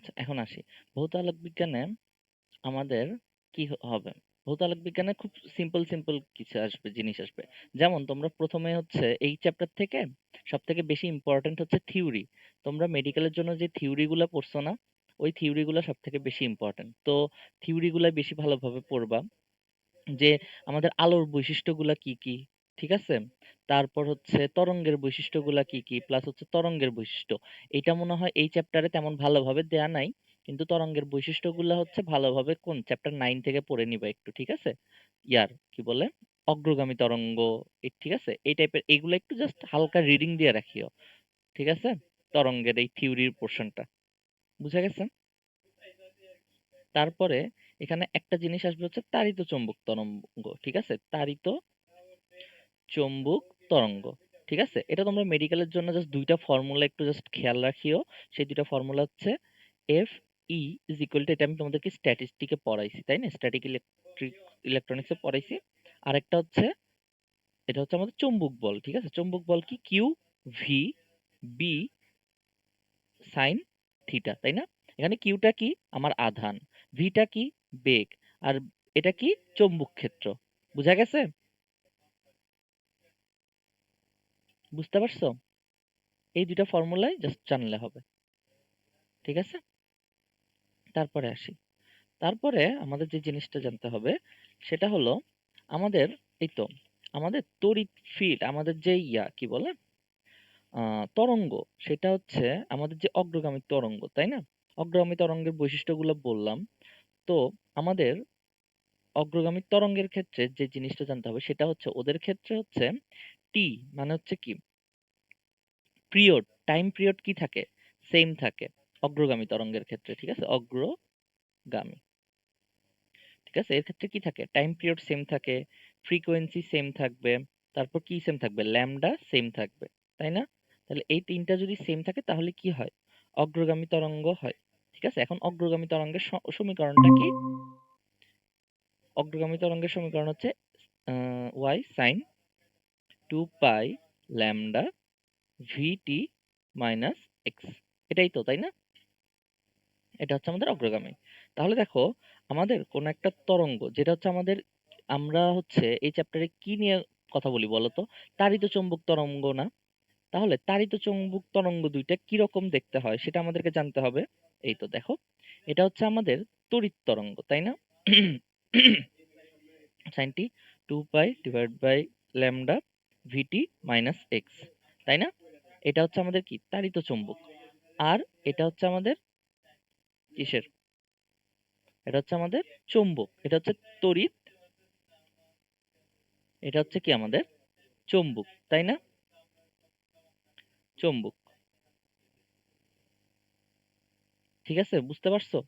আচ্ছা, এখন আসি। ভৌত আলোক বিজ্ঞানে আমাদের কি হবে? ভৌত আলোক বিজ্ঞানে খুব সিম্পল কিছু আসবে, জিনিস আসবে। যেমন তোমরা প্রথমে হচ্ছে এই চ্যাপ্টার থেকে সবথেকে বেশি ইম্পর্টেন্ট হচ্ছে থিওরি। তোমরা মেডিকেলের জন্য যে থিওরি গুলা পড়ছো না, ওই থিওরি গুলা সবথেকে বেশি ইম্পর্টেন্ট। তো থিওরি গুলা বেশি ভালোভাবে পড়বা, যে আমাদের আলোর বৈশিষ্ট্যগুলা কি কি, ঠিক আছে? তারপর হচ্ছে তরঙ্গের বৈশিষ্ট্যগুলা কি কি, প্লাস হচ্ছে তরঙ্গের বৈশিষ্ট্য। এটা মনে হয় এই চ্যাপ্টারে তেমন ভালোভাবে দেয়া নাই, কিন্তু তরঙ্গের বৈশিষ্ট্যগুলা হচ্ছে ভালোভাবে কোন চ্যাপ্টার 9 থেকে পড়ে নিবা একটু, ঠিক আছে? কি বলে, অগ্রগামী তরঙ্গ, ঠিক আছে, এই টাইপের এইগুলো একটু জাস্ট হালকা রিডিং দিয়ে রাখিও, ঠিক আছে? তরঙ্গের এই থিওরির পোর্শনটা বুঝা গেছে? তারপরে এখানে একটা জিনিস আসবে হচ্ছে তাড়িত চৌম্বক তরঙ্গ, ঠিক আছে? তাড়িত চৌম্বক তরঙ্গ, ঠিক আছে? এটা তোমরা মেডিকেলের জন্য জাস্ট দুইটা ফর্মুলা একটু জাস্ট খেয়াল রাখিও। সেই দুইটা ফর্মুলা হচ্ছে F E is equal to, এটা আমি তোমাদেরকে স্ট্যাটিস্টিকে পড়াইছি, তাই না? স্ট্যাটিক ইলেকট্রিক ইলেকট্রনিক্সে পড়াইছি। আরেকটা হচ্ছে, এটা হচ্ছে আমাদের চৌম্বক বল, ঠিক আছে? চৌম্বক বল কি, q v B sine theta, তাই না? এখানে কিউটা কি, আমার আধান, ভিটা কি, বেগ, আর এটা কি, চৌম্বক ক্ষেত্র। বুঝা গেছে? বুঝতে পারছো? এই দুইটা ফর্মুলাই জাস্ট জানলে হবে, ঠিক আছে? তারপরে আসি। তারপরে আমাদের যে জিনিসটা জানতে হবে সেটা হলো আমাদের, এই তো আমাদের তড়িৎ ফিল্ড, আমাদের যে কি বলে, তরঙ্গ, সেটা হচ্ছে আমাদের যে অগ্রগামী তরঙ্গ, তাই না? অগ্রগামী তরঙ্গের বৈশিষ্ট্যগুলো বললাম। তো আমাদের অগ্রগামী তরঙ্গের ক্ষেত্রে যে জিনিসটা জানতে হবে সেটা হচ্ছে, ওদের ক্ষেত্রে হচ্ছে টি মানে হচ্ছে কি, পিরিয়ড, টাইম পিরিয়ড কি থাকে, সেম থাকে অগ্রগামী তরঙ্গের ক্ষেত্রে, ঠিক আছে? অগ্রগামী, ঠিক আছে? এর ক্ষেত্রে কি থাকে, টাইম পিরিয়ড সেম থাকে, ফ্রিকোয়েন্সি সেম থাকবে, তারপর কি সেম থাকবে, ল্যামডা সেম থাকবে, তাই না? তাহলে এই তিনটা যদি সেম থাকে তাহলে কি হয়, অগ্রগামী তরঙ্গ হয়, ঠিক আছে? এখন অগ্রগামী তরঙ্গের সমীকরণটা কি, অগ্রগামী তরঙ্গের সমীকরণ হচ্ছে ওয়াই সাইন 2 পাই ল্যামডা ভিটি মাইনাস এক্স, এটাই তো, তাই না? এটা হচ্ছে আমাদের অগ্রগামী। তাহলে দেখো, আমাদের কোন একটা তরঙ্গ যেটা হচ্ছে আমাদের, আমরা হচ্ছে এই চ্যাপ্টারে কি নিয়ে কথা বলি বলতো, তাড়িত চৌম্বক তরঙ্গ না? তাহলে তাড়িত চৌম্বক তরঙ্গ দুইটা কিরকম দেখতে হয় সেটা আমাদেরকে জানতে হবে। এই তো দেখো, এটা হচ্ছে আমাদের তড়িৎ তরঙ্গ, তাই না? সাইনটি 2 pi divide by lambda vt minus x, তাই না? এটা হচ্ছে আমাদের কি, তাড়িত চৌম্বক। আর এটা হচ্ছে আমাদের কিসের, এটা হচ্ছে আমাদের চৌম্বক, এটা হচ্ছে তড়িৎ, এটা হচ্ছে কি আমাদের চৌম্বক, তাই না? চৌম্বক, ঠিক আছে? বুঝতে পারছো?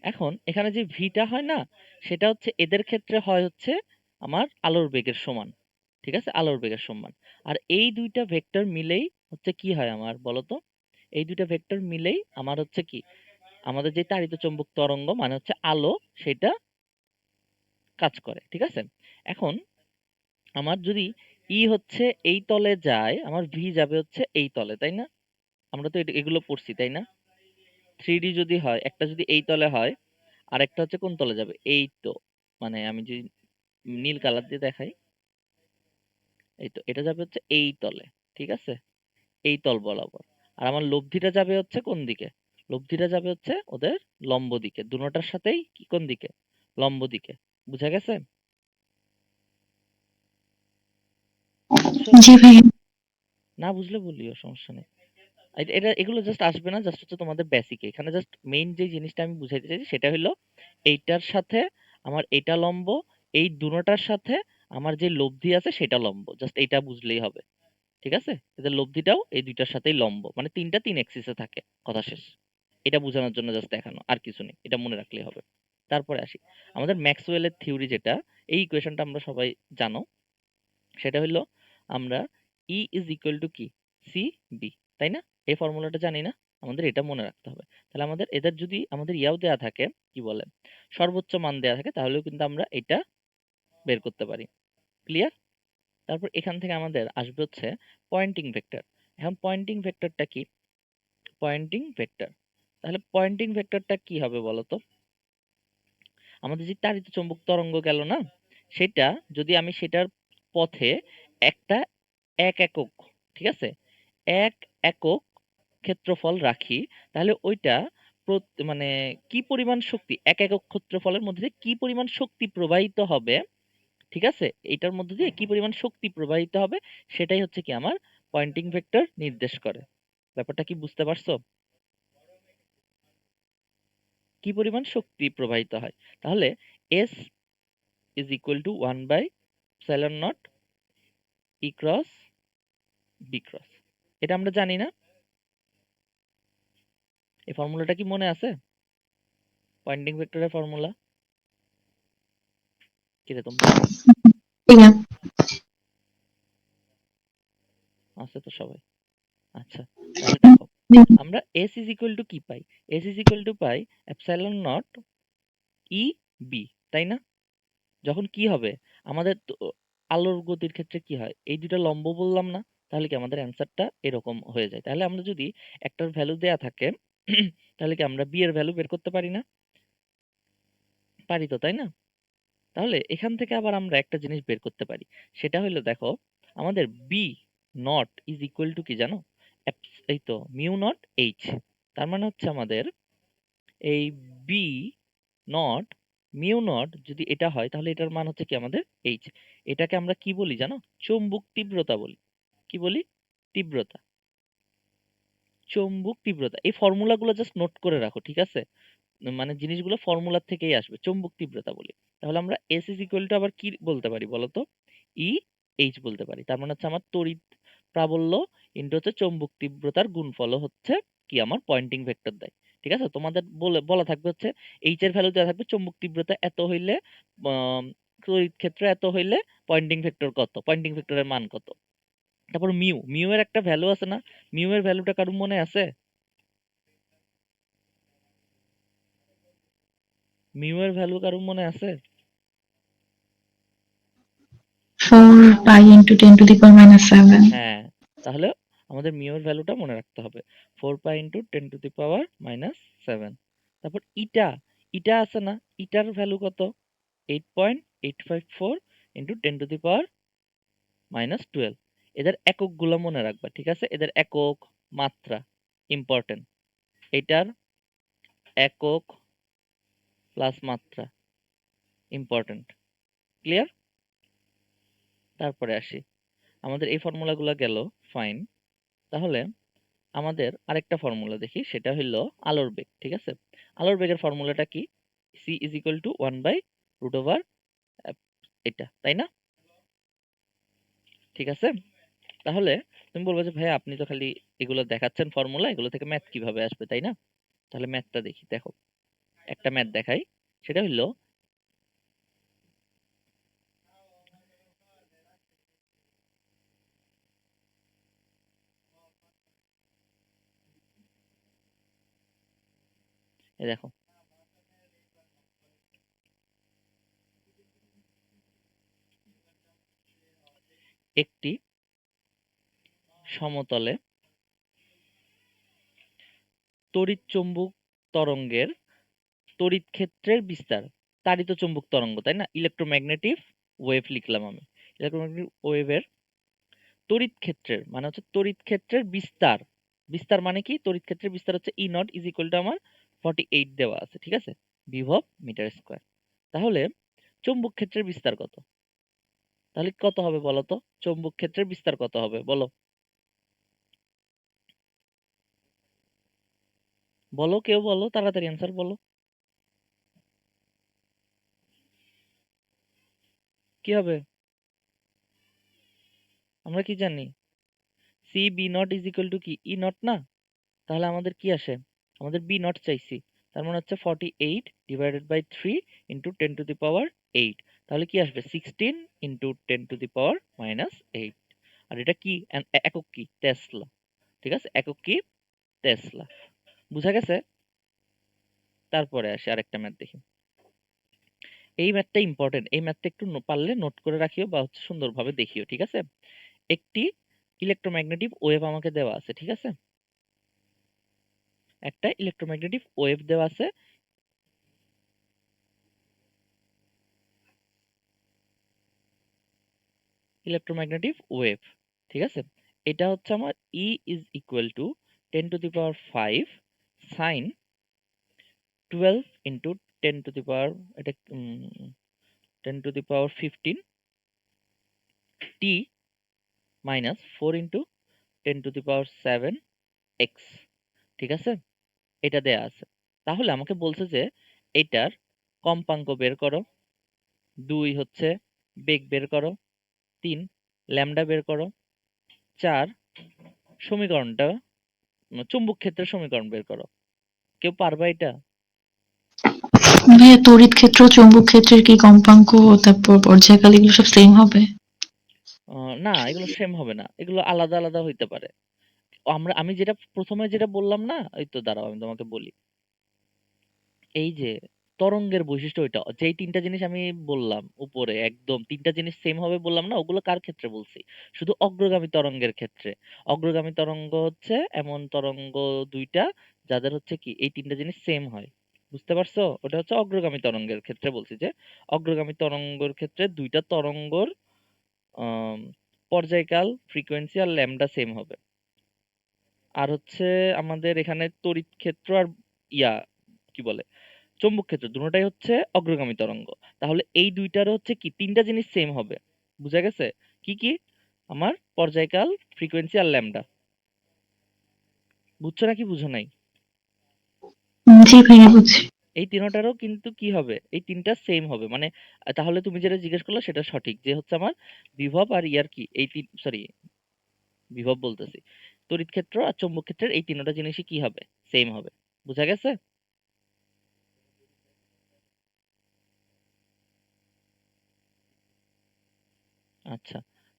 এখন এখানে যে ভিটা হয় না, সেটা হচ্ছে এদের ক্ষেত্রে হয় হচ্ছে আমার আলোর বেগের সমান, ঠিক আছে? আলোর বেগের সমান। আর এই দুইটা ভেক্টর মিলেই হচ্ছে কি হয় আমার বলতো, এই দুইটা ভেক্টর মিলেই আমার হচ্ছে কি, আমাদের যে তাড়িত চৌম্বক তরঙ্গ মানে হচ্ছে আলো, সেটা কাজ করে, ঠিক আছে? এখন আমার যদি হচ্ছে এই তলে যায়, আমার ভি যাবে হচ্ছে এই তলে, তাই না? আমরা তো এগুলো পড়ছি, তাই না? 3D যদি হয়, একটা যদি এই তলে হয়, আর একটা হচ্ছে কোন তলে যাবে, এই তো, মানে আমি যদি নীল কালার দিয়ে দেখাই, এই তো এটা যাবে হচ্ছে এই তলে, ঠিক আছে? এই তল বরাবর। আর আমার লব্ধিটা যাবে হচ্ছে কোন দিকে, লব্ধিটা যাবে হচ্ছে ওদের লম্ব দিকে, দুটোটার সাথেই কি, কোন দিকে, লম্ব দিকে। বুঝা গেছে? বুঝছো? জি ভাইয়া। না বুঝলে বলিও, সমস্যা নেই। এটা এগুলো জাস্ট আসবে না, জাস্ট হচ্ছে তোমাদের বেসিক। এখানে জাস্ট মেইন যে জিনিসটা আমি বুঝাইতে চাইছি সেটা হলো, এইটার সাথে আমার এটা লম্ব, এই দুটোটার সাথে আমার যে লব্ধি আছে সেটা লম্ব, জাস্ট এইটা বুঝলেই হবে, ঠিক আছে? এদের লব্ধিটাও এই দুইটার সাথেই লম্ব, মানে তিনটা তিন এক্সিসে থাকে, কথা শেষ। এটা বোঝানোর জন্য জাস্ট দেখানো, আর কিছু নেই, এটা মনে রাখলেই হবে। তারপরে আসি, আমাদের ম্যাক্সওয়েলের থিওরি যেটা, এই ইকুয়েশনটা আমরা সবাই জানো, সেটা হলো আমরা ই ইজ ইকুয়াল টু কি, সি বি, তাই না? এই ফর্মুলাটা জানি না, আমাদের এটা মনে রাখতে হবে। তাহলে আমাদের এদের যদি আমাদের ইয়াও দেয়া থাকে, কি বলে, সর্বোচ্চ মান দেয়া থাকে, তাহলেও কিন্তু আমরা এটা বের করতে পারি। ক্লিয়ার? তারপর এখান থেকে আমাদের আসবে হচ্ছে পয়েন্টিং ভেক্টর। এখন পয়েন্টিং ভেক্টরটা কি, পয়েন্টিং ভেক্টর। তাহলে পয়েন্টিং ভেক্টরটা কি হবে বলো তো? আমাদের যে তাড়িত চৌম্বক তরঙ্গ গেল না, সেটা যদি আমি সেটার পথে একটা এক একক, ঠিক আছে, এক একক ক্ষেত্রফল রাখি, তাহলে ওইটা মানে কি পরিমাণ শক্তি, এক একক ক্ষেত্রফলের মধ্যে দিয়ে কি পরিমাণ শক্তি প্রবাহিত হবে, ঠিক আছে, এটার মধ্যে দিয়ে কি পরিমাণ শক্তি প্রবাহিত হবে, সেটাই হচ্ছে কি আমার পয়েন্টিং ভেক্টর নির্দেশ করে। ব্যাপারটা কি বুঝতে পারছো? কি পরিমাণ শক্তি প্রবাহিত হয়। তাহলে S is equal to 1/epsilon nought E cross B cross. এটা আমরা জানি না? এই ফর্মুলাটা কি মনে আছে? পয়েন্টিং ভেক্টরের ফর্মুলা কিরে তোমরা? Yeah. আছে তো সবাই? আচ্ছা, তাহলে দেখো আমরা এস ইজ ইকুয়াল টু কি পাই? S is equal to pi epsilon naught E B, তাই না? যখন কি হবে আমাদের তো আলোর গতির ক্ষেত্রে কি হয়, এই দুটো লম্ব বললাম না, তাহলে কি আমাদের অ্যান্সারটা এরকম হয়ে যায়। তাহলে আমরা যদি একটার ভ্যালু দেয়া থাকে তাহলে কি আমরা বি এর ভ্যালু বের করতে পারি না? পারি তো, তাই না? তাহলে এখান থেকে আবার আমরা একটা জিনিস বের করতে পারি, সেটা হলো দেখো আমাদের B nought is equal to কি জানো? এই তো মিউ নট এইচ। তার মানে হচ্ছে আমাদের এই বি নট মিউ নট যদি এটা হয়, তাহলে এটার মান হচ্ছে কি আমাদের এইচ। এটাকে আমরা কি বলি জানো? চৌম্বক তীব্রতা বলি। কি বলি? তীব্রতা। চৌম্বক তীব্রতা। এই ফর্মুলাগুলো জাস্ট নোট করে রাখো, ঠিক আছে? মানে জিনিসগুলো ফর্মুলা থেকেই আসবে, চৌম্বক তীব্রতা বলি। তাহলে আমরা এস ইজ ইকুয়াল টু আবার কি বলতে পারি বলতো? ই এইচ বলতে পারি। তার মানে হচ্ছে আমার তড়িৎ প্রাবল্য ইন্টু হচ্ছে চৌম্বক তীব্রতার গুণফল হচ্ছে কি আমার পয়েন্টিং ভেক্টর দেয়। ঠিক আছে, তোমাদের বলা থাকবে হচ্ছে এইচ এর ভ্যালু দেওয়া থাকবে, চৌম্বক তীব্রতা এত হইলে তড়িৎ ক্ষেত্র এত হইলে পয়েন্টিং ভেক্টর কত, পয়েন্টিং ভেক্টরের মান কত। তারপর মিউ, মিউ এর একটা ভ্যালু আছে না? মিউ এর ভ্যালুটা কারোর মনে আছে? মিউ এর ভ্যালু কারোর মনে আছে? 4 pi into 10 to the power minus 7. হ্যাঁ, তাহলে আমাদের মিউ এর ভ্যালুটা মনে রাখতে হবে, 4 পাই ইন্টু 10⁻⁻⁷। তারপর ইটা, ইটা আছে না? ইটার ভ্যালু কত? 8.854 ইন্টু 10⁻⁻12। এদের একক গুলো মনে রাখবা, ঠিক আছে? এদের একক মাত্রা ইম্পর্টেন্ট। এটার একক প্লাস মাত্রা ইম্পর্টেন্ট। ক্লিয়ার? তারপরে আসি, আমাদের এই ফর্মুলাগুলো গেল, ফাইন। তাহলে আমাদের আরেকটা ফর্মুলা দেখি, সেটা হলো আলোর বেগ, ঠিক আছে? আলোর বেগের ফর্মুলাটা কি? সি ইজ ইকুয়াল টু 1/√ওভার এটা, তাই না? ঠিক আছে, তাহলে তুমি বলবে যে ভাই আপনি তো খালি এগুলো দেখাচ্ছেন ফর্মুলা, এগুলো থেকে ম্যাথ কিভাবে আসবে, তাই না? তাহলে ম্যাথটা দেখি, দেখো একটা ম্যাথ দেখাই, সেটা হলো এই দেখো, একটি সমতলে তড়িৎ চৌম্বক তরঙ্গের তড়িৎ ক্ষেত্রের বিস্তার, তাড়িত চৌম্বক তরঙ্গ, তাই না? ইলেকট্রোম্যাগনেটিক ওয়েভ লিখলাম আমি। ইলেকট্রোম্যাগনেটিক ওয়েভের তড়িৎ ক্ষেত্রের মানে হচ্ছে তড়িৎ ক্ষেত্রের বিস্তার। বিস্তার মানে কি? তড়িৎ ক্ষেত্রের বিস্তার হচ্ছে ই নট ইজ ইকুয়াল টু আমার 48 দেওয়া আছে, ঠিক আছে, বিভব মিটার স্কয়ার। তাহলে চৌম্বক ক্ষেত্রের বিস্তার কত? তাহলে কত হবে বলো তো? চৌম্বক ক্ষেত্রের বিস্তার কত হবে বলো? বলো, কেউ বলো, তাড়াতাড়ি অ্যান্সার বলো। কি হবে? আমরা কি জানি? C B nought is equal to কি? ই নট না? তাহলে আমাদের কি আসে? আমাদের বি নট চাইছি, তার মানে হচ্ছে 48 ডিভাইডেড বাই 3 ইন্টু 10⁻8। তাহলে কি আসবে? 16 ইন্টু 10⁻⁻8। আর এটা কি? একক কি? টেসলা। ঠিক আছে, একক কি? টেসলা। বুঝা গেছে? তারপরে আসে আরেকটা ম্যাথ দেখি। এই ম্যাথটা ইম্পর্টেন্ট, এই ম্যাথটা একটু পারলে নোট করে রাখিও বা হচ্ছে সুন্দরভাবে দেখিও, ঠিক আছে? একটি ইলেকট্রোম্যাগনেটিক ওয়েভ আমাকে দেওয়া আছে, ঠিক আছে? একটা ইলেকট্রোম্যাগনেটিক ওয়েভ দেওয়া আছে, ইলেকট্রোম্যাগনেটিক ওয়েভ, ঠিক আছে? এটা হচ্ছে আমার E is equal to 10⁵ sine 12 into 10⁻, এটা 10⁻15 টি মাইনাস 4 ইন্টু 10⁻7 এক্স, ঠিক আছে? এটা দেয়া আছে। তাহলে আমাকে বলছে যে এটার কম্পাঙ্ক বের করো, 2 হচ্ছে বেগ বের করো, 3 ল্যামডা বের করো, 4 সমীকরণটা চুম্বক ক্ষেত্রের সমীকরণ বের করো। কেউ পারবা এটা? ভাইয়া তড়িৎ ক্ষেত্র চৌম্বক ক্ষেত্রের কি কম্পাঙ্ক তারপর পর্যায়কাল এগুলো সব সেম হবে? না, এগুলো সেম হবে না, এগুলো আলাদা আলাদা হইতে পারে। আমি যেটা প্রথমে যেটা বললাম না, এই তো দাঁড়াও আমি তোমাকে বলি। এই যে তরঙ্গের বৈশিষ্ট্য, ওইটা যেই তিনটা জিনিস আমি বললাম উপরে, একদম তিনটা জিনিস সেম হবে বললাম না, ওগুলো কার ক্ষেত্রে বলছি? শুধু অগ্রগামী তরঙ্গের ক্ষেত্রে। অগ্রগামী তরঙ্গ হচ্ছে এমন তরঙ্গ দুইটা যাদের হচ্ছে কি এই তিনটা জিনিস সেম হয়, বুঝতে পারছো? ওটা হচ্ছে অগ্রগামী তরঙ্গের ক্ষেত্রে বলছি, যে অগ্রগামী তরঙ্গের ক্ষেত্রে দুইটা তরঙ্গর আম, পর্যায়কাল, ফ্রিকোয়েন্সি আর ল্যামডা সেম হবে। আর হচ্ছে আমাদের এখানে তড়িৎ ক্ষেত্র আর ইয়া কি বলে চৌম্বক ক্ষেত্র, দুটোটাই হচ্ছে অগ্রগামী তরঙ্গ। তাহলে এই দুইটার হচ্ছে কি তিনটা জিনিস সেম হবে, বুঝা গেছে? কি কি? আমার পর্যায়কাল, ফ্রিকোয়েন্সি আর ল্যামডা। বুঝছো নাকি বুঝো নাই? জি ভাইয়া বুঝছি। এই তিনটারও কিন্তু কি হবে, এই তিনটা সেম হবে মানে। তাহলে তুমি যেটা জিজ্ঞেস করলে সেটা সঠিক, যে হচ্ছে আমার বিভব আর ইয়ার কি এই তিন, সরি বিভব বলতেছি, তড়িৎ ক্ষেত্র আর চৌম্বক ক্ষেত্রের এই তিনটা জিনিসই কি হবে, সেম হবে। বুঝা গেছে? আচ্ছা,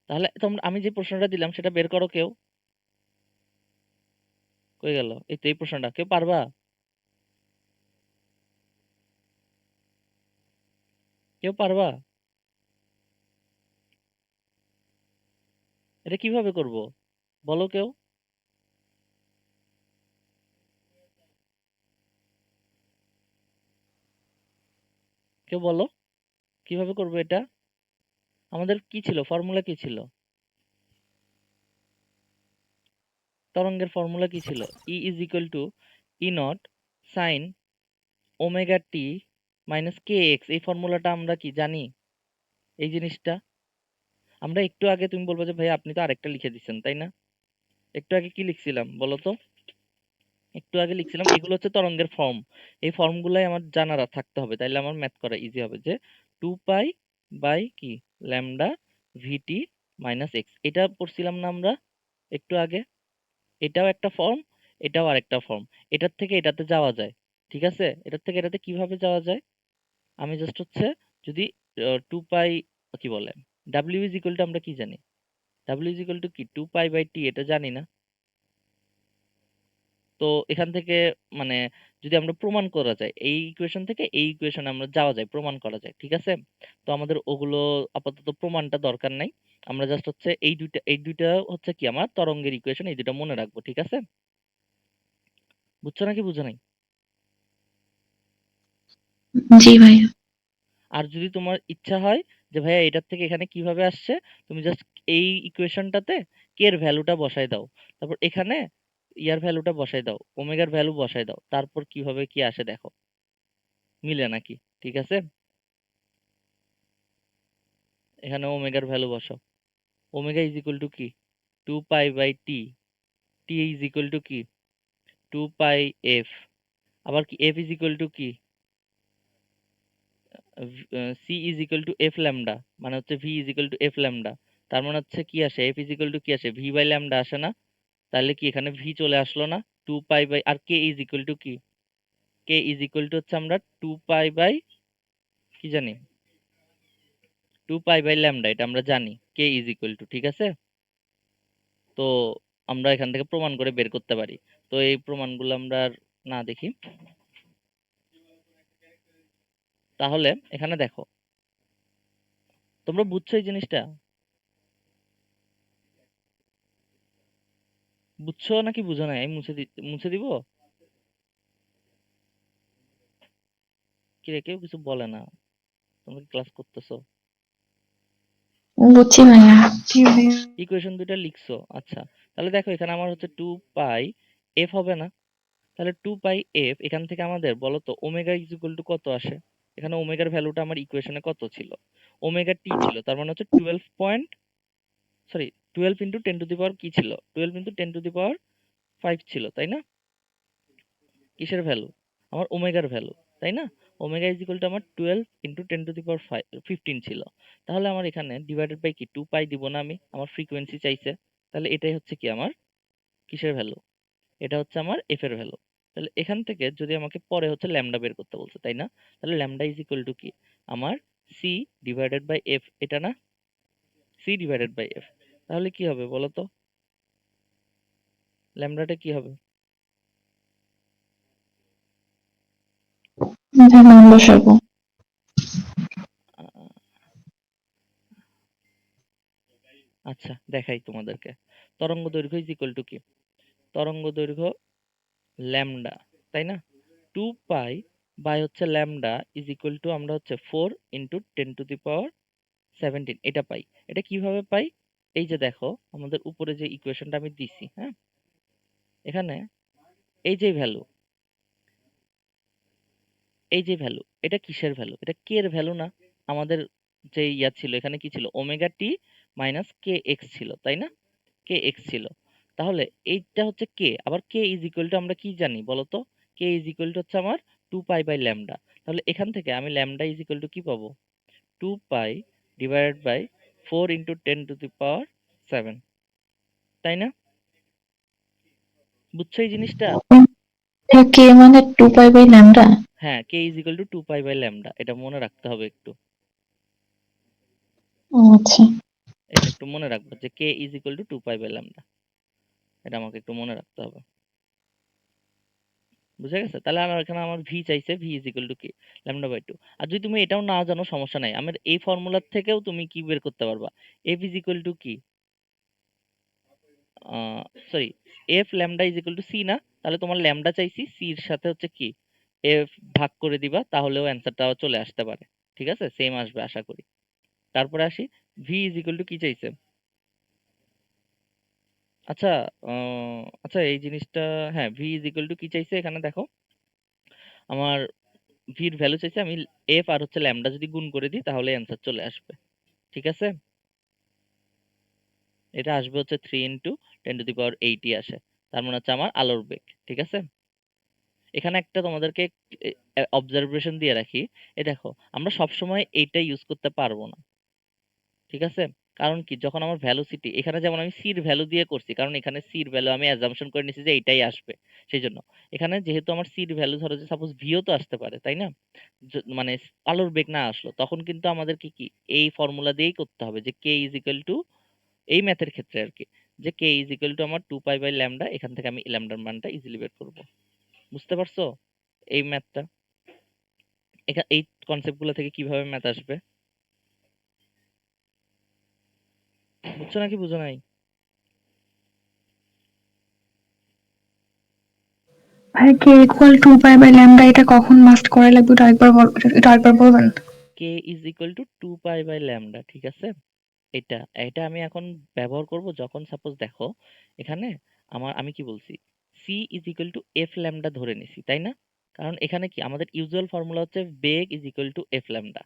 তাহলে তোমরা আমি যে প্রশ্নটা দিলাম সেটা বের করো কেউ। কই গেল? এই তো এই প্রশ্নটা কেউ পারবা? কেউ পারবা? এটা কিভাবে করব বলো কেউ? কেউ বলো কিভাবে করব এটা? আমাদের কি ছিল, ফর্মুলা কি ছিল? তরঙ্গের ফর্মুলা কি ছিল? E is equal to E naught sine omega T minus K X. এই ফর্মুলাটা আমরা কি জানি? এই জিনিসটা আমরা একটু আগে, তুমি বলবো যে ভাই আপনি তো আরেকটা লিখে দিচ্ছেন, তাই না? একটু আগে কি লিখছিলাম বলো তো? একটু আগে লিখছিলাম এগুলো হচ্ছে তরঙ্গের ফর্ম। এই ফর্মগুলাই আমার জানা থাকতে হবে, তাইলে আমার ম্যাথ করা ইজি হবে। যে 2 পাই বাই কি ল্যামডা ভিটি মাইনাস এক্স, এটা পড়ছিলাম না আমরা একটু আগে? এটাও একটা ফর্ম, এটাও আরেকটা ফর্ম। এটার থেকে এটাতে যাওয়া যায়, ঠিক আছে? এটার থেকে এটাতে কিভাবে যাওয়া যায়? আমি জাস্ট হচ্ছে যদি 2 পাই কি বলে, ডাব্লিউ ইজ ইকুয়াল টু আমরা কি জানি? ডাব্লিউ ইজ ইকুয়াল টু কি 2 পাই বাই টি, এটা জানি না? তো এখান থেকে মানে যদি আমরা প্রমাণ করা যায়, এই ইকুয়েশন থেকে এই ইকুয়েশনে আমরা যাওয়া যায়, প্রমাণ করা যায়, ঠিক আছে? তো আমাদের ওগুলো আপাতত প্রমাণটা দরকার নাই। আমরা জাস্ট হচ্ছে এই দুইটা হচ্ছে কি আমার তরঙ্গের ইকুয়েশন, এই দুইটা মনে রাখবো, ঠিক আছে? বুঝছো নাকি বুঝো নাই? জি ভাইয়া। আর যদি তোমার ইচ্ছা হয় যে ভাইয়া এটার থেকে এখানে কিভাবে আসছে, তুমি জাস্ট এই ইকুয়েশনটাতে কে এর ভ্যালুটা বসাই দাও, তারপর এখানে ইয়ার ভ্যালুটা বসাই দাও, ওমেগার ভ্যালু বসাই দাও, তারপর কিভাবে কি আসে দেখো মিলে নাকি, ঠিক আছে? এখানে ওমেগার ভ্যালু বসাও। ওমেগা ইজ ইকুয়াল টু কি 2 pi by T, T is equal to কি 2 পাই এফ, আবার কি এফ ইজ ইকুয়াল টু কি C is equal to F lambda, মানে হচ্ছে v is equal to F lambda. তার মানে হচ্ছে কি আসে, এফ ইজ ইকুয়াল টু কি আসে, ভি বাই ল্যামডা আসে না? তাহলে কি এখানে ভি চলে আসলো না? 2 পাই বাই, আর কে ইজ ইকুয়াল টু কি, কে ইজ ইকুয়াল টু হচ্ছে আমরা 2 পাই বাই কি জানি, 2 পাই বাই ল্যামডা, এটা আমরা জানি কে ইজ ইকুয়াল টু, ঠিক আছে? তো আমরা এখান থেকে প্রমাণ করে বের করতে পারি। তো এই প্রমাণগুলো আমরা আর না দেখি, তাহলে এখানে দেখো, তোমরা বুঝছো এই জিনিসটা? বুঝছো নাকি বুঝো নাই? আমি মুছে দিব? কি রে, কেউ কিছু বলে না, তোমরা ক্লাস করতেছো? বুঝছি ভাইয়া। ইকুয়েশন দুইটা লিখছো, আচ্ছা। তাহলে দেখো এখানে আমার হচ্ছে 2 পাই এফ হবে না? তাহলে 2 পাই এফ, এখান থেকে আমাদের বলো তো ওমেগা ইজ ইকুয়াল টু কত আসে? এখানে ওমেগার ভ্যালুটা আমার ইকুয়েশনে কত ছিল? ওমেগা টি ছিল, তার মানে হচ্ছে 12 ইন্টু 10 টু দি পাওয়ার কি ছিল, 12 ইন্টু 10 টু দি পাওয়ার 5 ছিল, তাই না? কিসের ভ্যালু? আমার ওমেগার ভ্যালু, তাই না? ওমেগা ইজ ইকুয়াল টু আমার 12 ইন্টু 10 টু দি পাওয়ার 15 ছিল। তাহলে আমার এখানে ডিভাইডেড বাই কি 2 পাই দিব না আমি, আমার ফ্রিকোয়েন্সি চাইছে। তাহলে এটাই হচ্ছে কি আমার কিসের ভ্যালু? এটা হচ্ছে আমার এফ এর ভ্যালু। তাহলে এখান থেকে যদি আমাকে পরে হচ্ছে ল্যামডা বের করতে বলছে, তাই না? তাহলে ল্যামডা ইজ ইকুয়াল টু কি? আমার সি ডিভাইডেড বাই এফ, এটা না? C divided by f. তাহলে কি হবে বলো তো, ল্যামডাটা কি হবে? মান বসাবো। আহ, আচ্ছা দেখাই তোমাদেরকে। তরঙ্গ দৈর্ঘ্য ইজ ইকুয়াল টু কি? তরঙ্গ দৈর্ঘ্য ল্যামডা, তাই না? 2 পাই বাই হচ্ছে ল্যামডা ইজ ইকুয়াল টু আমরা হচ্ছে 4 ইন্টু 10 টু দি পাওয়ার 17, এটা পাই। এটা কিভাবে পাই? এই যে দেখো আমাদের উপরে যে ইকুয়েশনটা আমি দিছি, হ্যাঁ, এখানে এই যে ভ্যালু, এই যে ভ্যালু, এটা কিসের ভ্যালু? এটা কে এর ভ্যালু না? আমাদের যে ইয়া ছিল এখানে কি ছিল, omega T minus K x ছিল, তাই না? কে এক্স ছিল। তাহলে এইটা হচ্ছে কে, আবার কে ইজ ইকুয়াল টু আমরা কি জানি বলতো? কে ইজ ইকুয়াল টু হচ্ছে আমার 2 পাই বাই ল্যামডা। তাহলে এখান থেকে আমি ল্যামডা ইজ ইকুয়াল টু কি পাবো? 2 pi divided by 4 into 10 to the power 7, তাই না? বুঝছো এই জিনিসটা? কে মানে 2 পাই বাই ল্যামডা। হ্যাঁ, K is equal to 2 pi by lambda, এটা মনে রাখতে হবে একটু। ও আচ্ছা। এটা একটু মনে রাখবো যে K is equal to 2 pi by lambda, এটা আমাকে একটু মনে রাখতে হবে। বুঝা গেছে? তাহলে আমার এখানে আমার ভি চাইছে, ভি ইজ ইকুয়াল টু কি? Lambda by 2। আর যদি তুমি এটাও না জানো সমস্যা নাই, আমার এই ফর্মুলার থেকেও তুমি কি বের করতে পারবা? এফ ইজ ইকুয়াল টু কি, sorry, f lambda is equal to C না? তাহলে তোমার ল্যামডা চাইছি, সি এর সাথে হচ্ছে কি এফ ভাগ করে দিবা, তাহলেও অ্যান্সারটা চলে আসতে পারে। ঠিক আছে, সেম আসবে আশা করি। তারপরে আসি, ভি ইজ ইকুয়াল টু কি চাইছে? আচ্ছা, আচ্ছা এই জিনিসটা, হ্যাঁ ভি ইজ ইকুয়াল টু কি চাইছে এখানে দেখো, আমার ভির ভ্যালু চাইছে, আমি এফ আর হচ্ছে ল্যামডা যদি গুণ করে দিই তাহলে অ্যান্সার চলে আসবে। ঠিক আছে, এটা আসবে হচ্ছে 3 ইন্টু 10 টু দি পাওয়ার 80 আসে। তার মানে হচ্ছে আমার আলোর বেগ। ঠিক আছে, এখানে একটা তোমাদেরকে অবজারভেশন দিয়ে রাখি। এ দেখো আমরা সবসময় এইটা ইউজ করতে পারবো না। ঠিক আছে, কারণ কি, যখন আমার ভ্যালোসিটি এখানে যেমন আমি সির ভ্যালু দিয়ে করছি, কারণ এখানে সির ভ্যালু আমি অ্যাজাম্পশন করে নিছি যে এইটাই আসবে, সেই জন্য এখানে যেহেতু আমার সির ভ্যালু ধরো যে সাপোজ ভিও তো আসতে পারে, তাই না? মানে আলোর বেগ না আসলো, তখন কিন্তু আমাদেরকে কি এই ফর্মুলা দিয়েই করতে হবে যে কে ইজ ইকুয়াল টু, এই ম্যাথের ক্ষেত্রে আর কি, যে কে ইজ ইকুয়াল টু আমার 2 পাই বাই ল্যামডা, এখান থেকে আমি ল্যামডার মানটা ইজিলি বের করবো। বুঝতে পারছো এই ম্যাথটা? এই কনসেপ্ট গুলো থেকে কিভাবে ম্যাথ আসবে, বুঝছো নাকি বুঝো নাই? ভাই K equal 2 pi by lambda এটা কখন মাস্ট করা লাগবে এটা আরেকবার বলবেন? K is equal to 2 pi by lambda, ঠিক আছে? এটা এটা আমি এখন ব্যবহার করব যখন সাপোজ দেখো এখানে আমি কি বলছি, C is equal to F lambda ধরে নিছি, তাই না? কারণ এখানে কি আমাদের ইউজুয়াল ফর্মুলা হচ্ছে বেগ is equal to F lambda.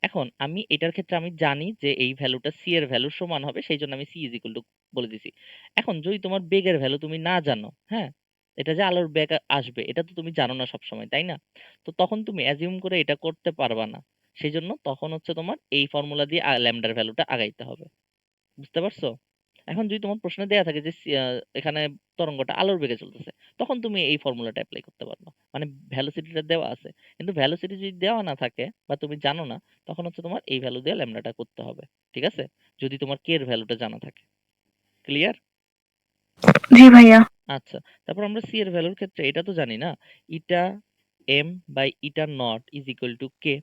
এখন আমি এটার ক্ষেত্রে আমি জানি যে এই ভ্যালুটা সি এর ভ্যালুর সমান হবে, সেই জন্য আমি সি ইজ ইকুয়াল টু বলে দিছি। এখন যদি তোমার বেগের ভ্যালু তুমি না জানো, হ্যাঁ, এটা যে আলোর বেগ আসবে এটা তো তুমি জানো না সবসময়, তাই না? তো তখন তুমি অ্যাজিউম করে এটা করতে পারবা না। সেই জন্য তখন হচ্ছে তোমার এই ফর্মুলা দিয়ে ল্যামডার ভ্যালুটা আগাইতে হবে। বুঝতে পারছো? এখন যদি তোমার প্রশ্নে দেয়া থাকে যে এখানে তরঙ্গটা আলোর বেগে চলতেছে, তখন তুমি এই ফর্মুলাটা অ্যাপ্লাই করতে পারবা, মানে ভ্যালোসিটিটা দেওয়া আছে। কিন্তু ভ্যালোসিটি যদি দেওয়া না থাকে বা তুমি জানো না, তখন হচ্ছে তোমার এই ভ্যালু দিয়ে ল্যামডাটা করতে হবে। ঠিক আছে, যদি তোমার কে এর ভ্যালুটা জানা থাকে। ক্লিয়ার? জি ভাইয়া। আচ্ছা, তারপর আমরা সি এর ভ্যালুর ক্ষেত্রে এটা তো জানি না, eta M by eta naught is equal to K,